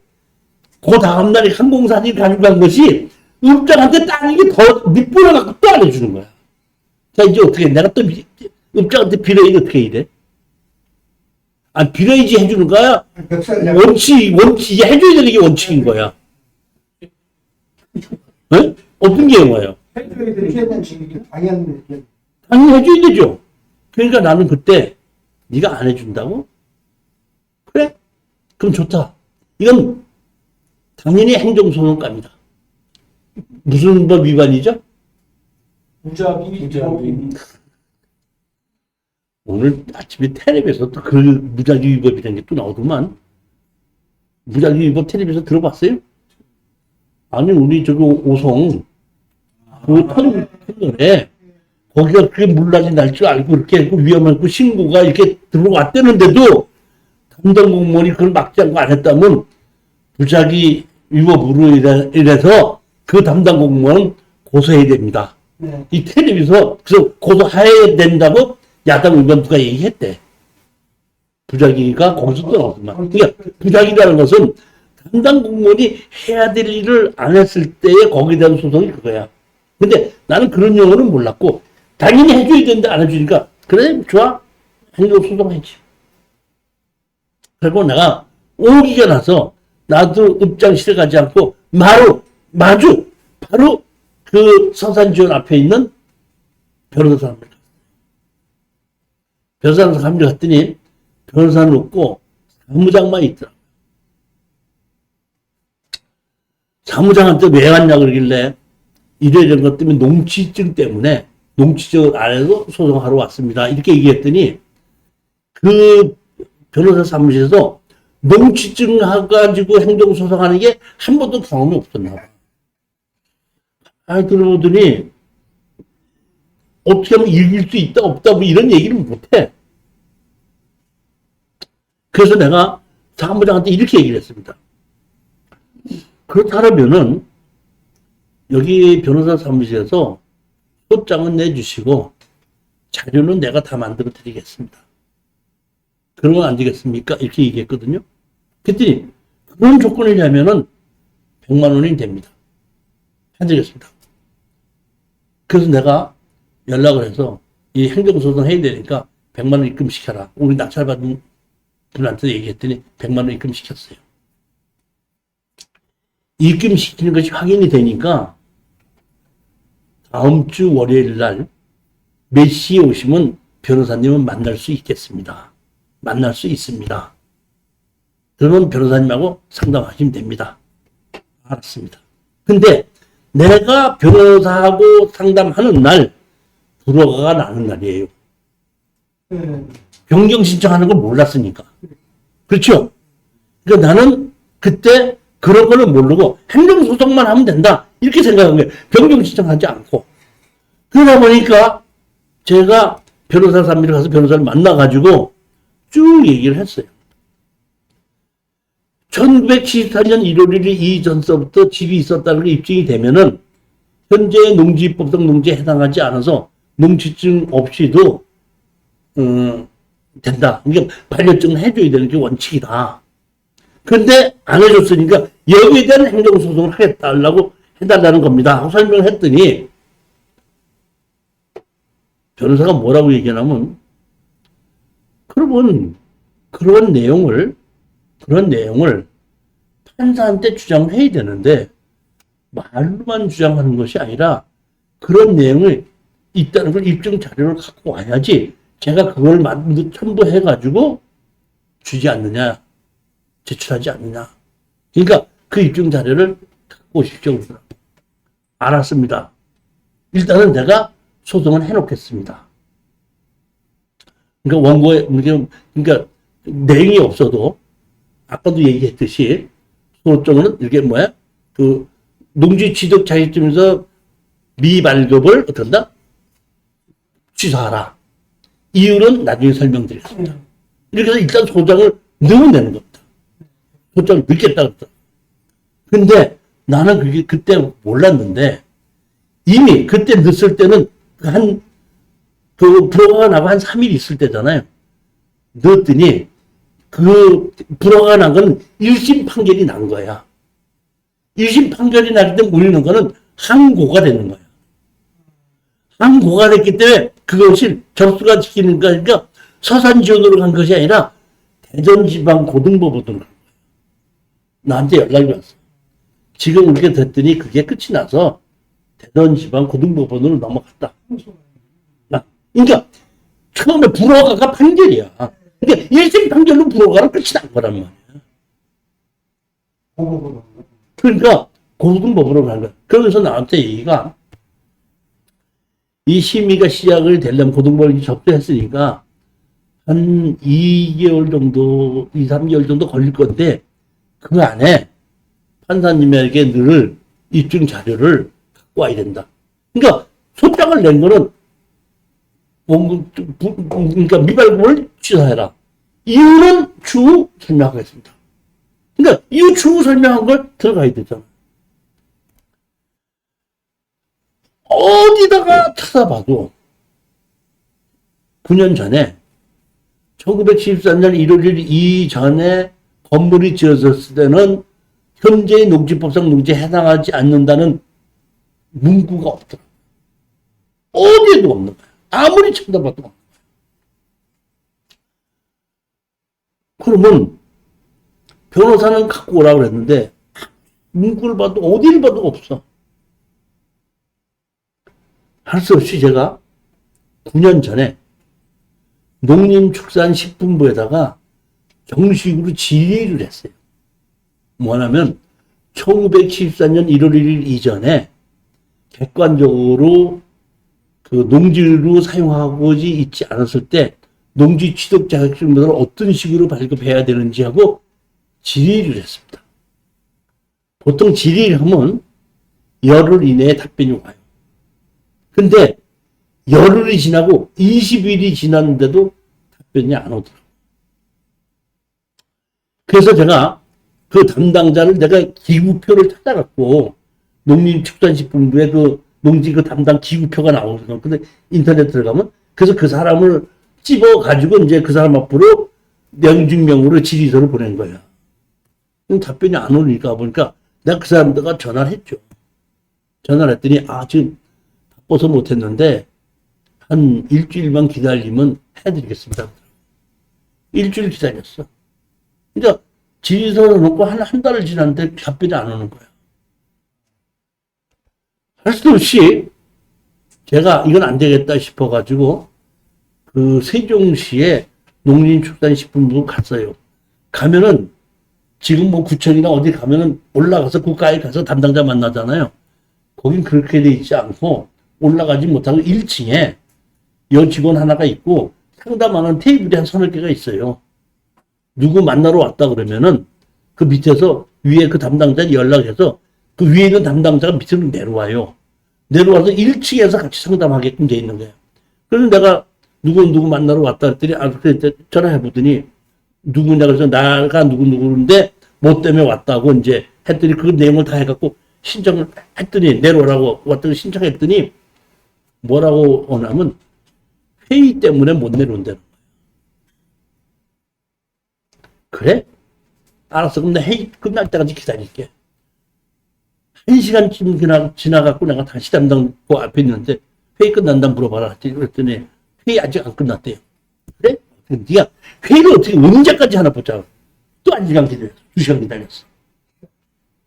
그 다음날에 항공사진이 가지고 간 것이 읍장한테 따는 게 더 밑보여갖고 또 안 해주는 거야. 자, 이제 어떻게, 내가 또 읍장한테 빌어야지 어떻게 해야 돼? 아, 빌어야지 해주는 거야? 원칙, 이제 해줘야 되는 게 원칙인 거야. 네? 어떤 게 영화예요? 당연히 해줘야 되죠. 그러니까 나는 그때 네가 안 해준다고? 그래? 그럼 좋다. 이건 당연히 행정소송감이다. 무슨 법 위반이죠? 무작위. 오늘 아침에 텔레비에서 또 그 무작위 위법이라는 게 또 나오더만. 무작위 위법 텔레비에서 들어봤어요? 아니, 우리 저기 오송, 그 터널에, 거기가 그게 물난리 날 줄 알고 이렇게 위험한 그 신고가 이렇게 들어왔다는데도 담당 공무원이 그걸 막지 않고 안 했다면 무작위 위법으로 이래서 그 담당 공무원은 고소해야 됩니다. 네. 이 텔레비에서 그래서 고소해야 된다고 야당 의원부가 얘기했대. 부작위가 거기서 또 나왔구만. 그러니까 부작위라는 것은 담당 공무원이 해야 될 일을 안 했을 때에 거기에 대한 소송이 그거야. 근데 나는 그런 용어는 몰랐고, 당연히 해줘야 되는데 안 해주니까, 그래, 좋아. 행정소송하지. 그리고 내가 오기가 나서, 나도 읍장실에 가지 않고, 바로 그 서산지원 앞에 있는 변호사 사람을 갔어요. 변호사 사람을 갔더니, 변호사는 없고, 사무장만 있더라고요. 사무장한테 왜 왔냐 그러길래 이래저래 것 때문에 농취증 때문에 농취증을 안 해서 소송하러 왔습니다. 이렇게 얘기했더니 그 변호사 사무실에서 농취증 가지고 행정소송하는 게 한 번도 경험이 없었나 봐. 아, 들어보더니 어떻게 하면 이길 수 있다 없다 뭐 이런 얘기를 못해. 그래서 내가 사무장한테 이렇게 얘기를 했습니다. 그렇다면은 여기 변호사 사무실에서 소장은 내주시고 자료는 내가 다 만들어 드리겠습니다. 그러면 안 되겠습니까? 이렇게 얘기했거든요. 그랬더니 그런 조건이냐면은 100만 원이 됩니다. 해드리겠습니다. 그래서 내가 연락을 해서 이 행정소송 해야 되니까 100만 원 입금시켜라. 우리 낙찰받은 분한테 얘기했더니 100만 원 입금시켰어요. 입금시키는 것이 확인이 되니까 다음 주 월요일 날 몇 시에 오시면 변호사님은 만날 수 있겠습니다. 만날 수 있습니다. 그러면 변호사님하고 상담하시면 됩니다. 알았습니다. 근데 내가 변호사하고 상담하는 날 불허가가 나는 날이에요. 변경 신청하는 걸 몰랐으니까. 그렇죠? 그러니까 나는 그때 그런 거는 모르고 행정소송만 하면 된다. 이렇게 생각한 거예요. 변경 신청하지 않고. 그러다 보니까 제가 변호사 산비를 가서 변호사를 만나가지고 쭉 얘기를 했어요. 1974년 1월 1일 이전서부터 집이 있었다는 게 입증이 되면은 현재 농지법상 농지에 해당하지 않아서 농지증 없이도 된다. 그러니까 반려증을 해줘야 되는 게 원칙이다. 그런데 안 해줬으니까 여기에 대한 행정소송을 하겠다고 해달라는 겁니다. 하고 설명을 했더니 변호사가 뭐라고 얘기하냐면 그러면 그런 내용을 판사한테 주장해야 되는데 말로만 주장하는 것이 아니라 그런 내용이 있다는 걸 입증 자료를 갖고 와야지 제가 그걸 첨부해가지고 주지 않느냐, 제출하지 않느냐. 그러니까 그 입증 자료를 갖고 오십시오. 알았습니다. 일단은 내가 소송을 해놓겠습니다. 그러니까 원고에, 그러니까 내용이 없어도 아까도 얘기했듯이 소송은 이게 뭐야? 그 농지 취득 자격증에서 미발급을 어떤다? 취소하라. 이유는 나중에 설명드리겠습니다. 이렇게 해서 일단 소장을 넣으면 되는 겁니다. 소장을 넣겠다 그랬다. 근데 나는 그게 그때 몰랐는데 이미 그때 넣었을 때는 불허가 나고 한 3일 있을 때잖아요. 넣었더니 불허가 난 건 1심 판결이 난 거야. 1심 판결이 나기 때문에 우리는 거는 항고가 되는 거야. 항고가 됐기 때문에 그것이 접수가 지키는 거니까 서산지원으로 간 것이 아니라 대전지방고등법원으로 간 거야. 나한테 연락이 왔어. 지금 이렇게 됐더니 그게 끝이 나서 대전지방고등법원으로 넘어갔다. 그러니까 처음에 불허가가 판결이야. 그러니까 1심 판결로 불허가는 끝이 난 거란 말이야. 그러니까 고등법으로 간 거야. 그러면서 나한테 얘기가 이 심의가 시작을 되려면 고등법원이 접수했으니까 한 2개월 정도, 2, 3개월 정도 걸릴 건데 그 안에 판사님에게 늘 입증 자료를 갖고 와야 된다. 그러니까 소장을 낸 거는 그러니까 미발급을 취소해라. 이유는 추후 설명하겠습니다. 그러니까 이유 추후 설명한 걸 들어가야 되잖아. 어디다가 찾아봐도 9년 전에 1974년 1월 1일 이전에 건물이 지어졌을 때는 현재의 농지법상 농지에 해당하지 않는다는 문구가 없더라. 어디에도 없는 거야. 아무리 찾아봐도 없는 거야. 그러면 변호사는 갖고 오라고 그랬는데 문구를 봐도 어디를 봐도 없어. 할 수 없이 제가 9년 전에 농림축산식품부에다가 정식으로 질의를 했어요. 뭐냐면 1974년 1월 1일 이전에 객관적으로 그 농지로 사용하고 있지 않았을 때 농지 취득 자격증을 어떤 식으로 발급해야 되는지 하고 질의를 했습니다. 보통 질의를 하면 열흘 이내에 답변이 와요. 근데 열흘이 지나고 20일이 지났는데도 답변이 안 오더라고요. 그래서 제가 그 담당자를 내가 기구표를 찾아갖고 농림축산식품부에 그 농지 그 담당 기구표가 나오거든요. 근데 인터넷 들어가면 그래서 그 사람을 찝어가지고 이제 그 사람 앞으로 명중명으로 질의서를 보낸 거야. 답변이 안 오니까 보니까 내가 그 사람들과 전화를 했죠. 전화를 했더니 지금 바빠서 못했는데 한 일주일만 기다리면 해드리겠습니다. 일주일 기다렸어. 그러니까 질의서를 놓고 한 달을 지났는데 답변이 안 오는 거야. 할 수 없이 제가 이건 안 되겠다 싶어가지고 그 세종시에 농림축산식품부 갔어요. 가면은 지금 뭐 구청이나 어디 가면은 올라가서 국가에 가서 담당자 만나잖아요. 거긴 그렇게 돼 있지 않고 올라가지 못하고 1층에 여직원 하나가 있고 상담하는 테이블이 한 서너 개가 있어요. 누구 만나러 왔다 그러면은 그 밑에서 위에 그 담당자 연락해서 그 위에 있는 담당자가 밑으로 내려와요. 내려와서 1층에서 같이 상담하게끔 돼 있는 거예요. 그래서 내가 누구 만나러 왔다 했더니, 그때 전화해보더니, 누구냐, 그래서 나가 누구인데, 뭐 때문에 왔다고 이제 했더니 그 내용을 다 해갖고 신청을 했더니, 내려오라고 왔더니 신청했더니, 뭐라고 오냐면, 회의 때문에 못 내려온다는 거예요. 그래? 알았어. 그럼 나 회의 끝날 때까지 기다릴게. 1시간쯤 지나갖고 내가 다시 담당 그 앞에 있는데 회의 끝난다 물어봐라. 그랬더니 회의 아직 안 끝났대요. 그래? 네가 회의를 어떻게 언제까지 하나 보자. 또 1시간 기다렸어. 2시간 기다렸어.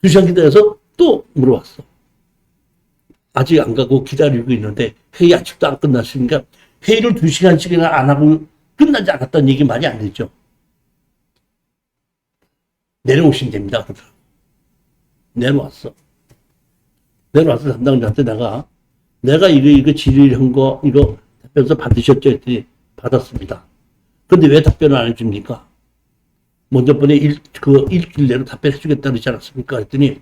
2시간 기다려서 또 물어봤어. 아직 안 가고 기다리고 있는데 회의 아직도 안 끝났으니까 회의를 2시간씩이나 안 하고 끝나지 않았다는 얘기 말이 안 되죠. 내려오시면 됩니다. 그러더라고. 내려왔어. 내려와서 담당자한테 내가 이거 질의한 거, 이거 답변서 받으셨죠? 했더니 받았습니다. 근데 왜 답변을 안 해줍니까? 먼저 번에 일주일 내로 답변해 주겠다 그러지 않았습니까? 했더니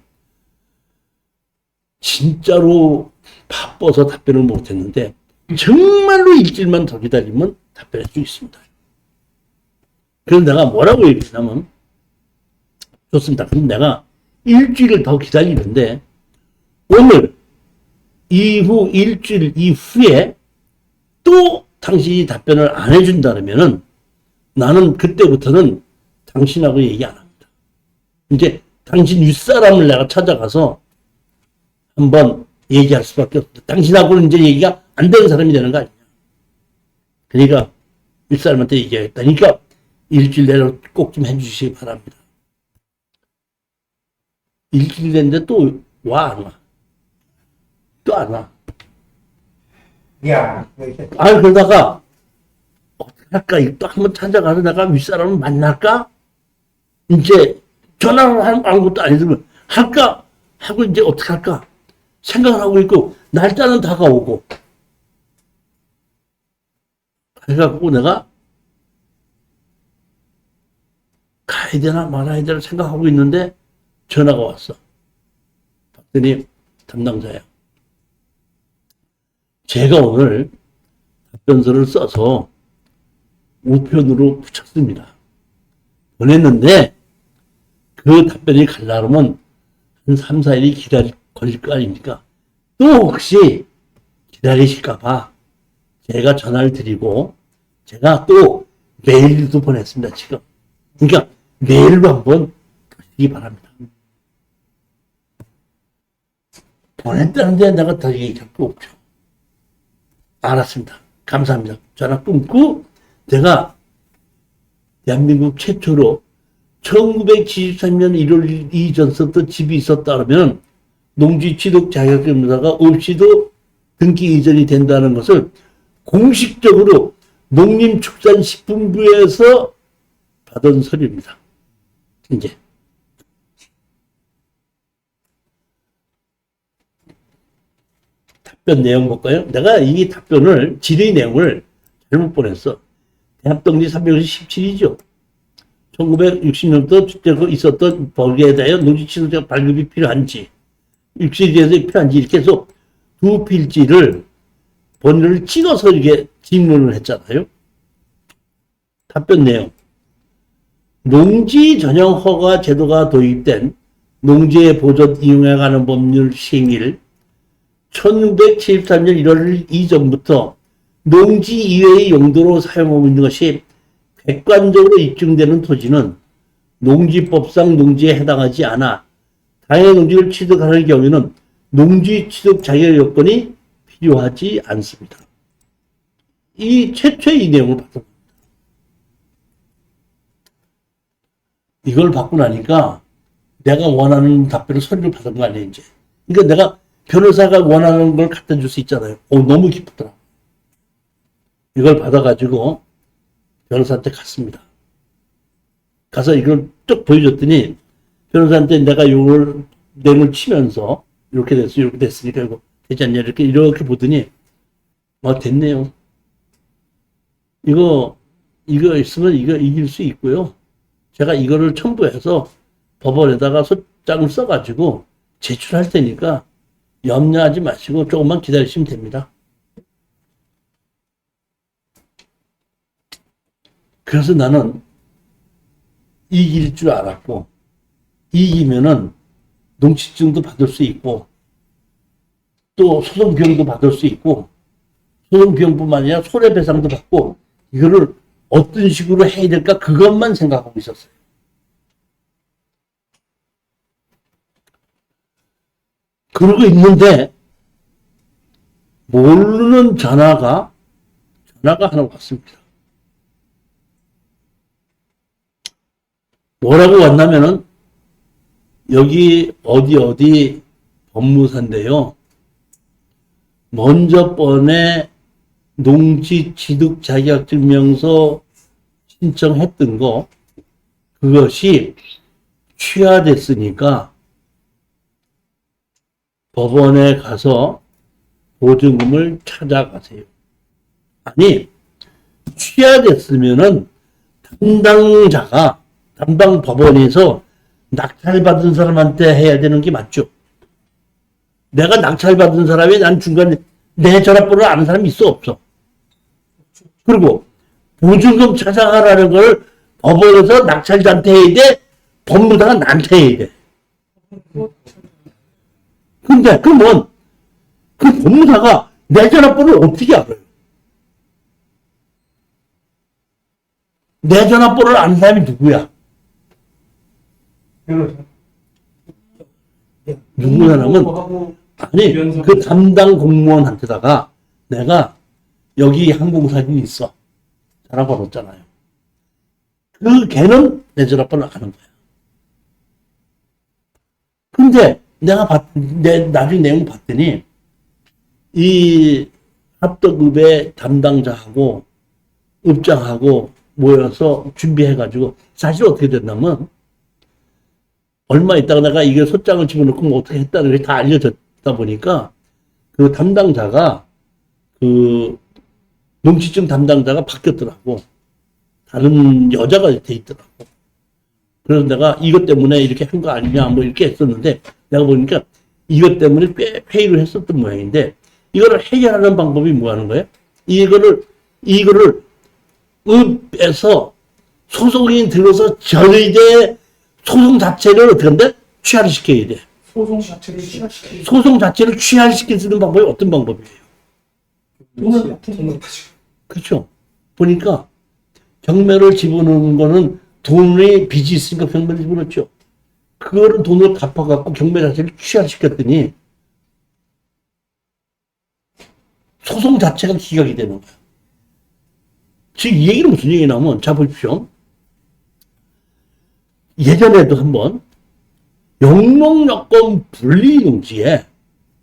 진짜로 바빠서 답변을 못 했는데 정말로 일주일만 더 기다리면 답변해 주겠습니다. 그래서 내가 뭐라고 얘기했냐면 좋습니다. 그럼 내가 일주일을 더 기다리는데 오늘 이후 일주일 이후에 또 당신이 답변을 안 해준다면은 나는 그때부터는 당신하고 얘기 안 합니다. 이제 당신 윗사람을 내가 찾아가서 한번 얘기할 수밖에 없다. 당신하고는 이제 얘기가 안 되는 사람이 되는 거 아니냐. 그러니까 윗사람한테 얘기하겠다. 그러니까 일주일 내로 꼭 좀 해주시기 바랍니다. 일주일 됐는데 또 와, 안 와. 또 안 와. 야, 그러다가 어떻게 할까? 또 한번 찾아가서 내가 윗사람을 만날까? 이제 전화를 하는 것도 아니지만 할까? 하고 이제 어떻게 할까? 생각을 하고 있고 날짜는 다가오고 그래갖고 내가 가야 되나 말아야 되나 생각하고 있는데 전화가 왔어. 봤더니 담당자야. 제가 오늘 답변서를 써서 우편으로 붙였습니다. 보냈는데 그 답변이 가려면 한 3, 4일이 걸릴 거 아닙니까? 또 혹시 기다리실까봐 제가 전화를 드리고 제가 또 메일도 보냈습니다. 지금. 그러니까 메일로 한번 보시기 바랍니다. 보냈다는데 내가 더 얘기할 거 없죠. 알았습니다. 감사합니다. 전화 끊고 제가 대한민국 최초로 1973년 1월 1일 이전서부터 집이 있었다 그러면 농지 취득 자격증자가 없이도 등기 이전이 된다는 것을 공식적으로 농림축산식품부에서 받은 서류입니다. 이제 답변 내용 볼까요? 내가 이 답변을 질의 내용을 잘못 보냈어. 대합동지 317이죠. 1960년부터 주택이 있었던 법에 대하여 농지취득자 발급이 필요한지, 육지에 대해서 필요한지 이렇게 해서 두 필지를 번호를 찍어서 이렇게 질문을 했잖아요. 답변 내용. 농지 전용 허가 제도가 도입된 농지의 보존 이용해가는 법률 시행일 1973년 1월 이전부터 농지 이외의 용도로 사용하고 있는 것이 객관적으로 입증되는 토지는 농지법상 농지에 해당하지 않아 당해 농지를 취득하는 경우에는 농지 취득 자격 요건이 필요하지 않습니다. 이 최초의 이 내용을 받은 겁니다. 이걸 받고 나니까 내가 원하는 답변을 서류를 받은 거 아니에요, 이제. 그러니까 내가 변호사가 원하는 걸 갖다 줄 수 있잖아요. 너무 기쁘더라고요. 이걸 받아가지고 변호사한테 갔습니다. 가서 이걸 쭉 보여줬더니 변호사한테 내가 이걸 뇌물 치면서 이렇게 됐어, 이렇게 됐으니까 이거 되지 않냐 이렇게 보더니 됐네요. 이거 있으면 이거 이길 수 있고요. 제가 이거를 첨부해서 법원에다가 소장을 써가지고 제출할 테니까 염려하지 마시고 조금만 기다리시면 됩니다. 그래서 나는 이길 줄 알았고, 이기면은 농지증도 받을 수 있고, 또 소송 비용도 받을 수 있고, 소송 비용뿐만 아니라 손해배상도 받고, 이거를 어떤 식으로 해야 될까 그것만 생각하고 있었어요. 그러고 있는데 모르는 전화가 하나 왔습니다. 뭐라고 왔냐면은 여기 어디 법무사인데요. 먼저 번에 농지 취득 자격증명서 신청했던 거 그것이 취하됐으니까 법원에 가서 보증금을 찾아가세요. 아니, 취하됐으면은 담당 법원에서 낙찰받은 사람한테 해야 되는 게 맞죠. 내가 낙찰받은 사람이 난 중간에 내 전화번호를 아는 사람이 있어 없어. 그리고 보증금 찾아가라는 걸 법원에서 낙찰자한테 해야 돼? 법무사가 나한테 해야 돼. 근데 그러면 그 법무사가 내 전화번호를 어떻게 알아요? 내 전화번호를 아는 사람이 누구야? 누구냐면 아니 그 담당 공무원한테다가 내가 여기 항공사진이 있어 전화 걸었잖아요. 그 걔는 내 전화번호를 아는 거야. 근데 내가 나중에 내용 봤더니 이 합덕읍의 담당자하고 읍장하고 모여서 준비해가지고 사실 어떻게 됐냐면 얼마 있다가 내가 이게 소장을 집어넣고 뭐 어떻게 했다는 게 다 알려졌다 보니까 그 담당자가 그 농지증 담당자가 바뀌었더라고. 다른 여자가 돼 있더라고. 그래서 내가 이것 때문에 이렇게 한 거 아니냐 뭐 이렇게 했었는데 내가 보니까 이것 때문에 꽤 회의를 했었던 모양인데 이거를 해결하는 방법이 뭐 하는 거예요? 이거를 읍에서 소송이 들어서 전의대 소송 자체를 어떻게 한대? 취하를 시켜야 돼. 소송 자체를 취하시키기. 소송 자체를 취하시킬 수 있는 방법이 어떤 방법이에요? 그렇죠. 보니까 경매를 집어넣는 거는 돈이 빚이 있으니까 경매를 집어넣었죠. 그거를 돈을 갚아갖고 경매 자체를 취하시켰더니 소송 자체가 기각이 되는 거야. 지금 이 얘기는 무슨 얘기냐면 자 보십시오. 예전에도 한번 영농여건 분리농지에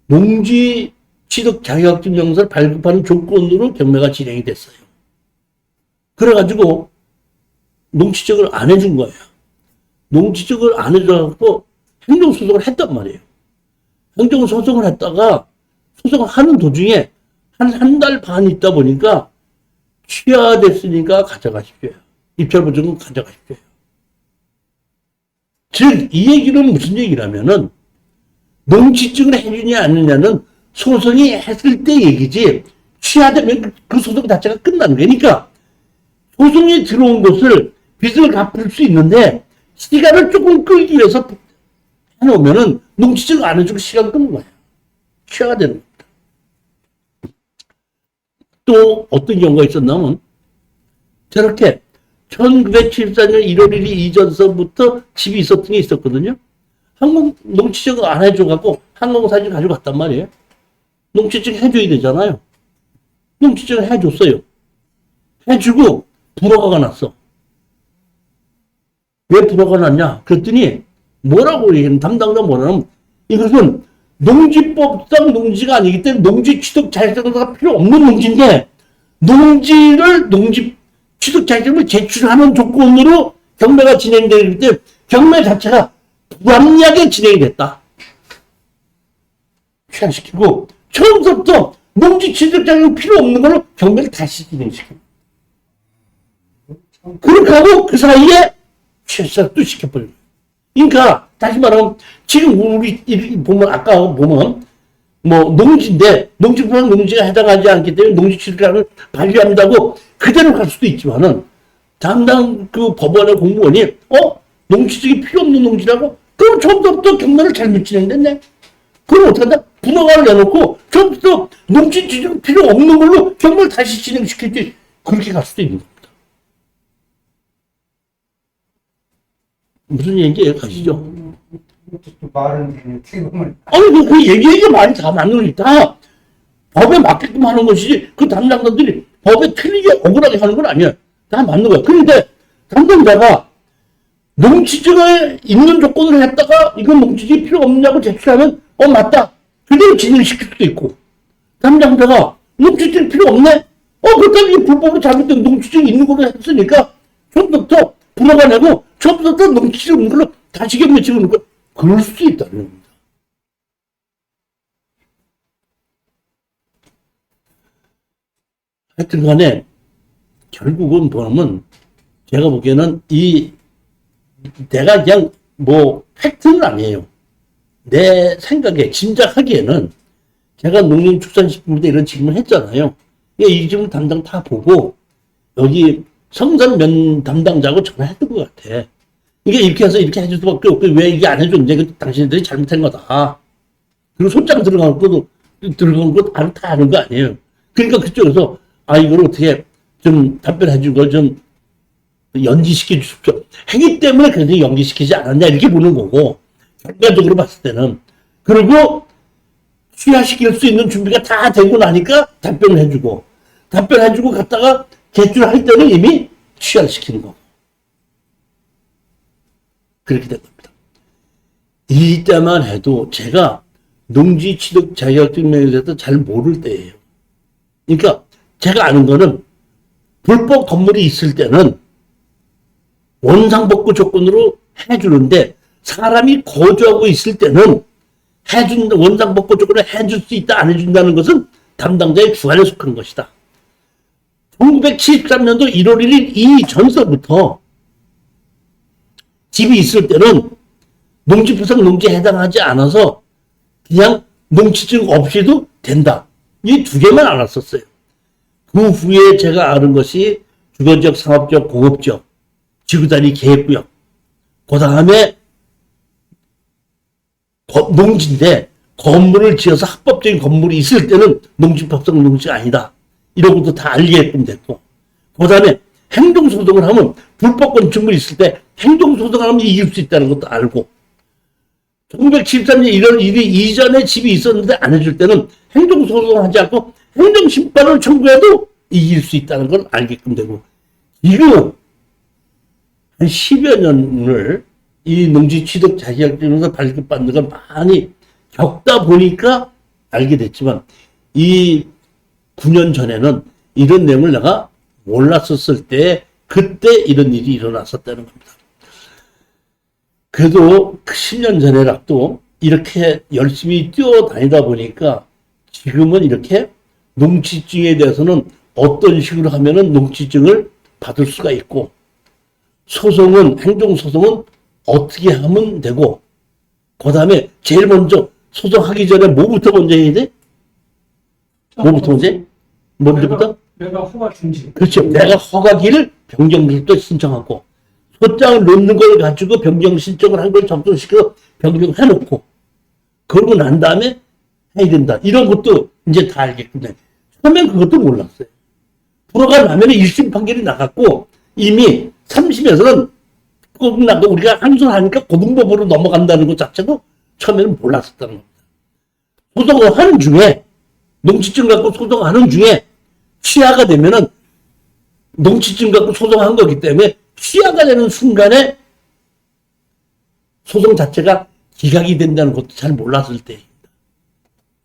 농지 취득 자격증명서를 발급하는 조건으로 경매가 진행이 됐어요. 그래가지고 농지증을 안 해준 거예요. 농지증을 안 해줘갖고 행정소송을 했단 말이에요. 행정소송을 했다가 소송을 하는 도중에 한 달 반 있다 보니까 취하됐으니까 가져가십시오. 입찰보증금 가져가십시오. 즉, 이 얘기는 무슨 얘기라면은, 농지증을 해주냐, 안 해주냐는 소송이 했을 때 얘기지, 취하되면 그 소송 자체가 끝나는 거니까, 소송이 들어온 것을 빚을 갚을 수 있는데, 시간을 조금 끌기 위해서 해놓으면은, 농지증 안 해주고 시간 끄는 거야. 취하가 되는 겁니다. 또, 어떤 경우가 있었냐면, 저렇게, 1974년 1월 1일 이전서부터 집이 있었던 게 있었거든요. 농지증을 안 해줘갖고 항공사진 가지고 갔단 말이에요. 농지증 해줘야 되잖아요. 농지증을 해줬어요. 해주고 불허가가 났어. 왜 불허가 났냐? 그랬더니 뭐라고 얘기하는 담당자 뭐라면 이것은 농지법상 농지가 아니기 때문에 농지 취득 자격증서가 필요 없는 농지인데 농지 취득 자격증을 제출하는 조건으로 경매가 진행되기 때문에 경매 자체가 불합리하게 진행이 됐다. 취하시키고 처음부터 농지 취득 자격증 필요 없는 걸로 경매를 다시 진행시킵니다. 그렇게 하고 그 사이에 취하도 시켜버려요. 그러니까 다시 말하면 지금 우리 보면 아까 보면 뭐 농지인데 농지부랑 농지가 해당하지 않기 때문에 농지취득권을 발휘한다고 그대로 갈 수도 있지만은 담당 그 법원의 공무원이 농지취득이 필요 없는 농지라고 그럼 처음부터 경매를 잘못 진행됐네. 그럼 어떡한다? 분허가를 내놓고 처음부터 농지취득 필요 없는 걸로 경매를 다시 진행시켰지. 그렇게 갈 수도 있는 겁니다. 무슨 얘기예요? 가시죠. 말은 어떻게 보면 아니, 그 얘기가 말이 다 맞는 거니까 법에 맞게끔 하는 것이지 그 담당자들이 법에 틀리게 억울하게 하는 건 아니야. 다 맞는 거야. 그런데 담당자가 농지증에 있는 조건을 했다가 이건 농지증이 필요 없냐고 제출하면 맞다. 그대로 진행시킬 수도 있고 담당자가 농지증이 필요 없네? 그렇다면 이게 불법으로 잘못된 농지증이 있는 걸로 했으니까 처음부터 불허가 내고 처음부터 농지증 없는 걸로 다시 경매 치는 거 그럴 수 있다는 겁니다. 하여튼 간에 결국은 보면 제가 보기에는 내가 그냥 뭐 팩트는 아니에요. 내 생각에 짐작하기에는 제가 농림축산식품부대 이런 질문을 했잖아요. 이 질문 담당 다 보고 여기 성산면 담당자하고 전화했던 것 같아. 이게 이렇게 해서 이렇게 해줄 수밖에 없고 왜 이게 안 해줬는지 당신들이 잘못한 거다. 그리고 손장 들어간 것도 다 아는 거 아니에요. 그러니까 그쪽에서 이걸 어떻게 좀 답변해 준 걸 좀 연기시켜 주십시오. 했기 때문에 그래서 연기시키지 않았냐 이렇게 보는 거고 결과적으로 봤을 때는 그리고 취하시킬 수 있는 준비가 다 되고 나니까 답변을 해주고 답변해주고 갔다가 제출할 때는 이미 취하시키는 거고 그렇게 된 겁니다. 이때만 해도 제가 농지 취득 자격증명에 대해서 잘 모를 때예요. 그러니까 제가 아는 거는 불법 건물이 있을 때는 원상복구 조건으로 해주는데 사람이 거주하고 있을 때는 원상복구 조건을 해줄 수 있다 안 해준다는 것은 담당자의 주관에 속한 것이다. 1973년도 1월 1일 이전서부터 집이 있을 때는 농지부상 농지에 해당하지 않아서 그냥 농지증 없이도 된다. 이 두 개만 알았었어요. 그 후에 제가 아는 것이 주거지역, 상업지역, 공업지역, 지구단위 계획구역. 그 다음에 농지인데 건물을 지어서 합법적인 건물이 있을 때는 농지법상 농지가 아니다. 이런 것도 다 알게끔 됐고. 그 다음에 행정소송을 하면 불법 건축물이 있을 때 행정소송을 하면 이길 수 있다는 것도 알고 1973년 1월 1일 이전에 집이 있었는데 안 해줄 때는 행정소송을 하지 않고 행정심판을 청구해도 이길 수 있다는 걸 알게끔 되고 지금 한 10여 년을 이 농지 취득 자격증에서 발급받는 걸 많이 겪다 보니까 알게 됐지만 이 9년 전에는 이런 내용을 내가 몰랐었을 때 그때 이런 일이 일어났었다는 겁니다. 그래도 10년 전에라도 이렇게 열심히 뛰어다니다 보니까 지금은 이렇게 농지증에 대해서는 어떤 식으로 하면은 농지증을 받을 수가 있고 행정소송은 어떻게 하면 되고 그 다음에 제일 먼저 소송하기 전에 뭐부터 먼저 해야 돼? 뭐부터 먼저 해? 뭐부터? 내가 허가 준지. 그렇죠. 내가 허가기를 변경일도 신청하고 소장을 놓는 걸 가지고 변경 신청을 한 걸 접수시켜서 변경해놓고 그러고 난 다음에 해야 된다. 이런 것도 이제 다 알겠군요. 처음엔 그것도 몰랐어요. 불허가 나면 1심 판결이 나갔고 이미 3심에서는 우리가 항소하니까 고등법으로 넘어간다는 것 자체도 처음에는 몰랐었다는 겁니다. 소송을 하는 중에 농지증 갖고 소송하는 중에 취하가 되면은 농지증 갖고 소송한 거기 때문에 취하가 되는 순간에 소송 자체가 기각이 된다는 것도 잘 몰랐을 때입니다.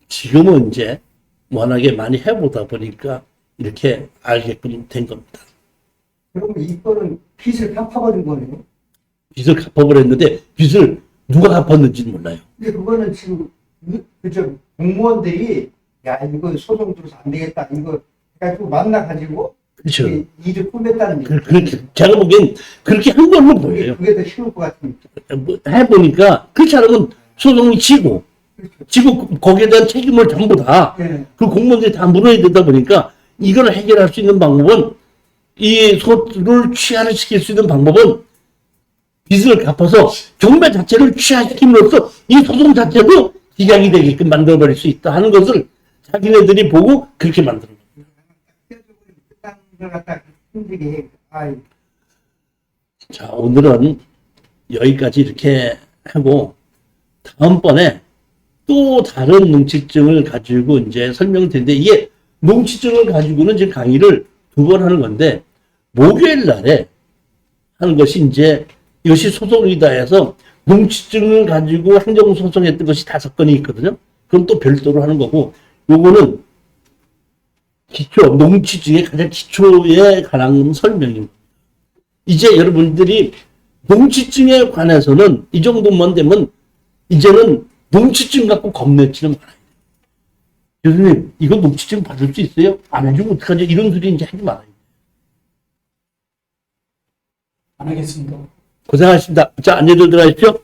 지금은 이제 워낙에 많이 해보다 보니까 이렇게 알게끔 된 겁니다. 그러면 이거는 빚을 갚아버린 거네요. 빚을 갚아버렸는데 빚을 누가 갚았는지는 몰라요. 근데 그거는 지금 그저 공무원들이 야 이거 소송 들어서 안 되겠다 이거 해가지고 만나가지고 그렇죠. 일을 꾸몄다는 얘기. 그렇게, 제가 보기엔 그렇게 한 걸로 보여요. 그게 더 쉬울 것 같습니다. 뭐 해보니까, 그렇지 않으면 소송이 지고 거기에 대한 책임을 전부 다 예. 그 공무원들이 다 물어야 되다 보니까 이걸 해결할 수 있는 방법은 이 소를 취하를 시킬 수 있는 방법은 빚을 갚아서 경매 자체를 취하시킴으로써 이 소송 자체도 기각이 되게끔 만들어버릴 수 있다 하는 것을 자기네들이 보고 그렇게 만드는 거예요. 땅을 갖다 힘들게 해. 아이. 자, 오늘은 여기까지 이렇게 하고 다음번에 또 다른 농치증을 가지고 이제 설명을 드리는데 이게 농치증을 가지고는 지금 강의를 2번 하는 건데 목요일 날에 하는 것이 이제 이것이 소송이다 해서 농치증을 가지고 행정소송했던 것이 5건이 있거든요. 그건 또 별도로 하는 거고 요거는 기초, 농치증의 가장 기초에 관한 설명입니다. 이제 여러분들이 농치증에 관해서는 이 정도만 되면 이제는 농치증 갖고 겁내지는 말아요. 교수님, 이거 농치증 받을 수 있어요? 안 해주면 어떡하죠? 이런 소리 이제 하지 말아요. 안 하겠습니다. 고생하셨습니다. 자, 안녕들 들어가십시오.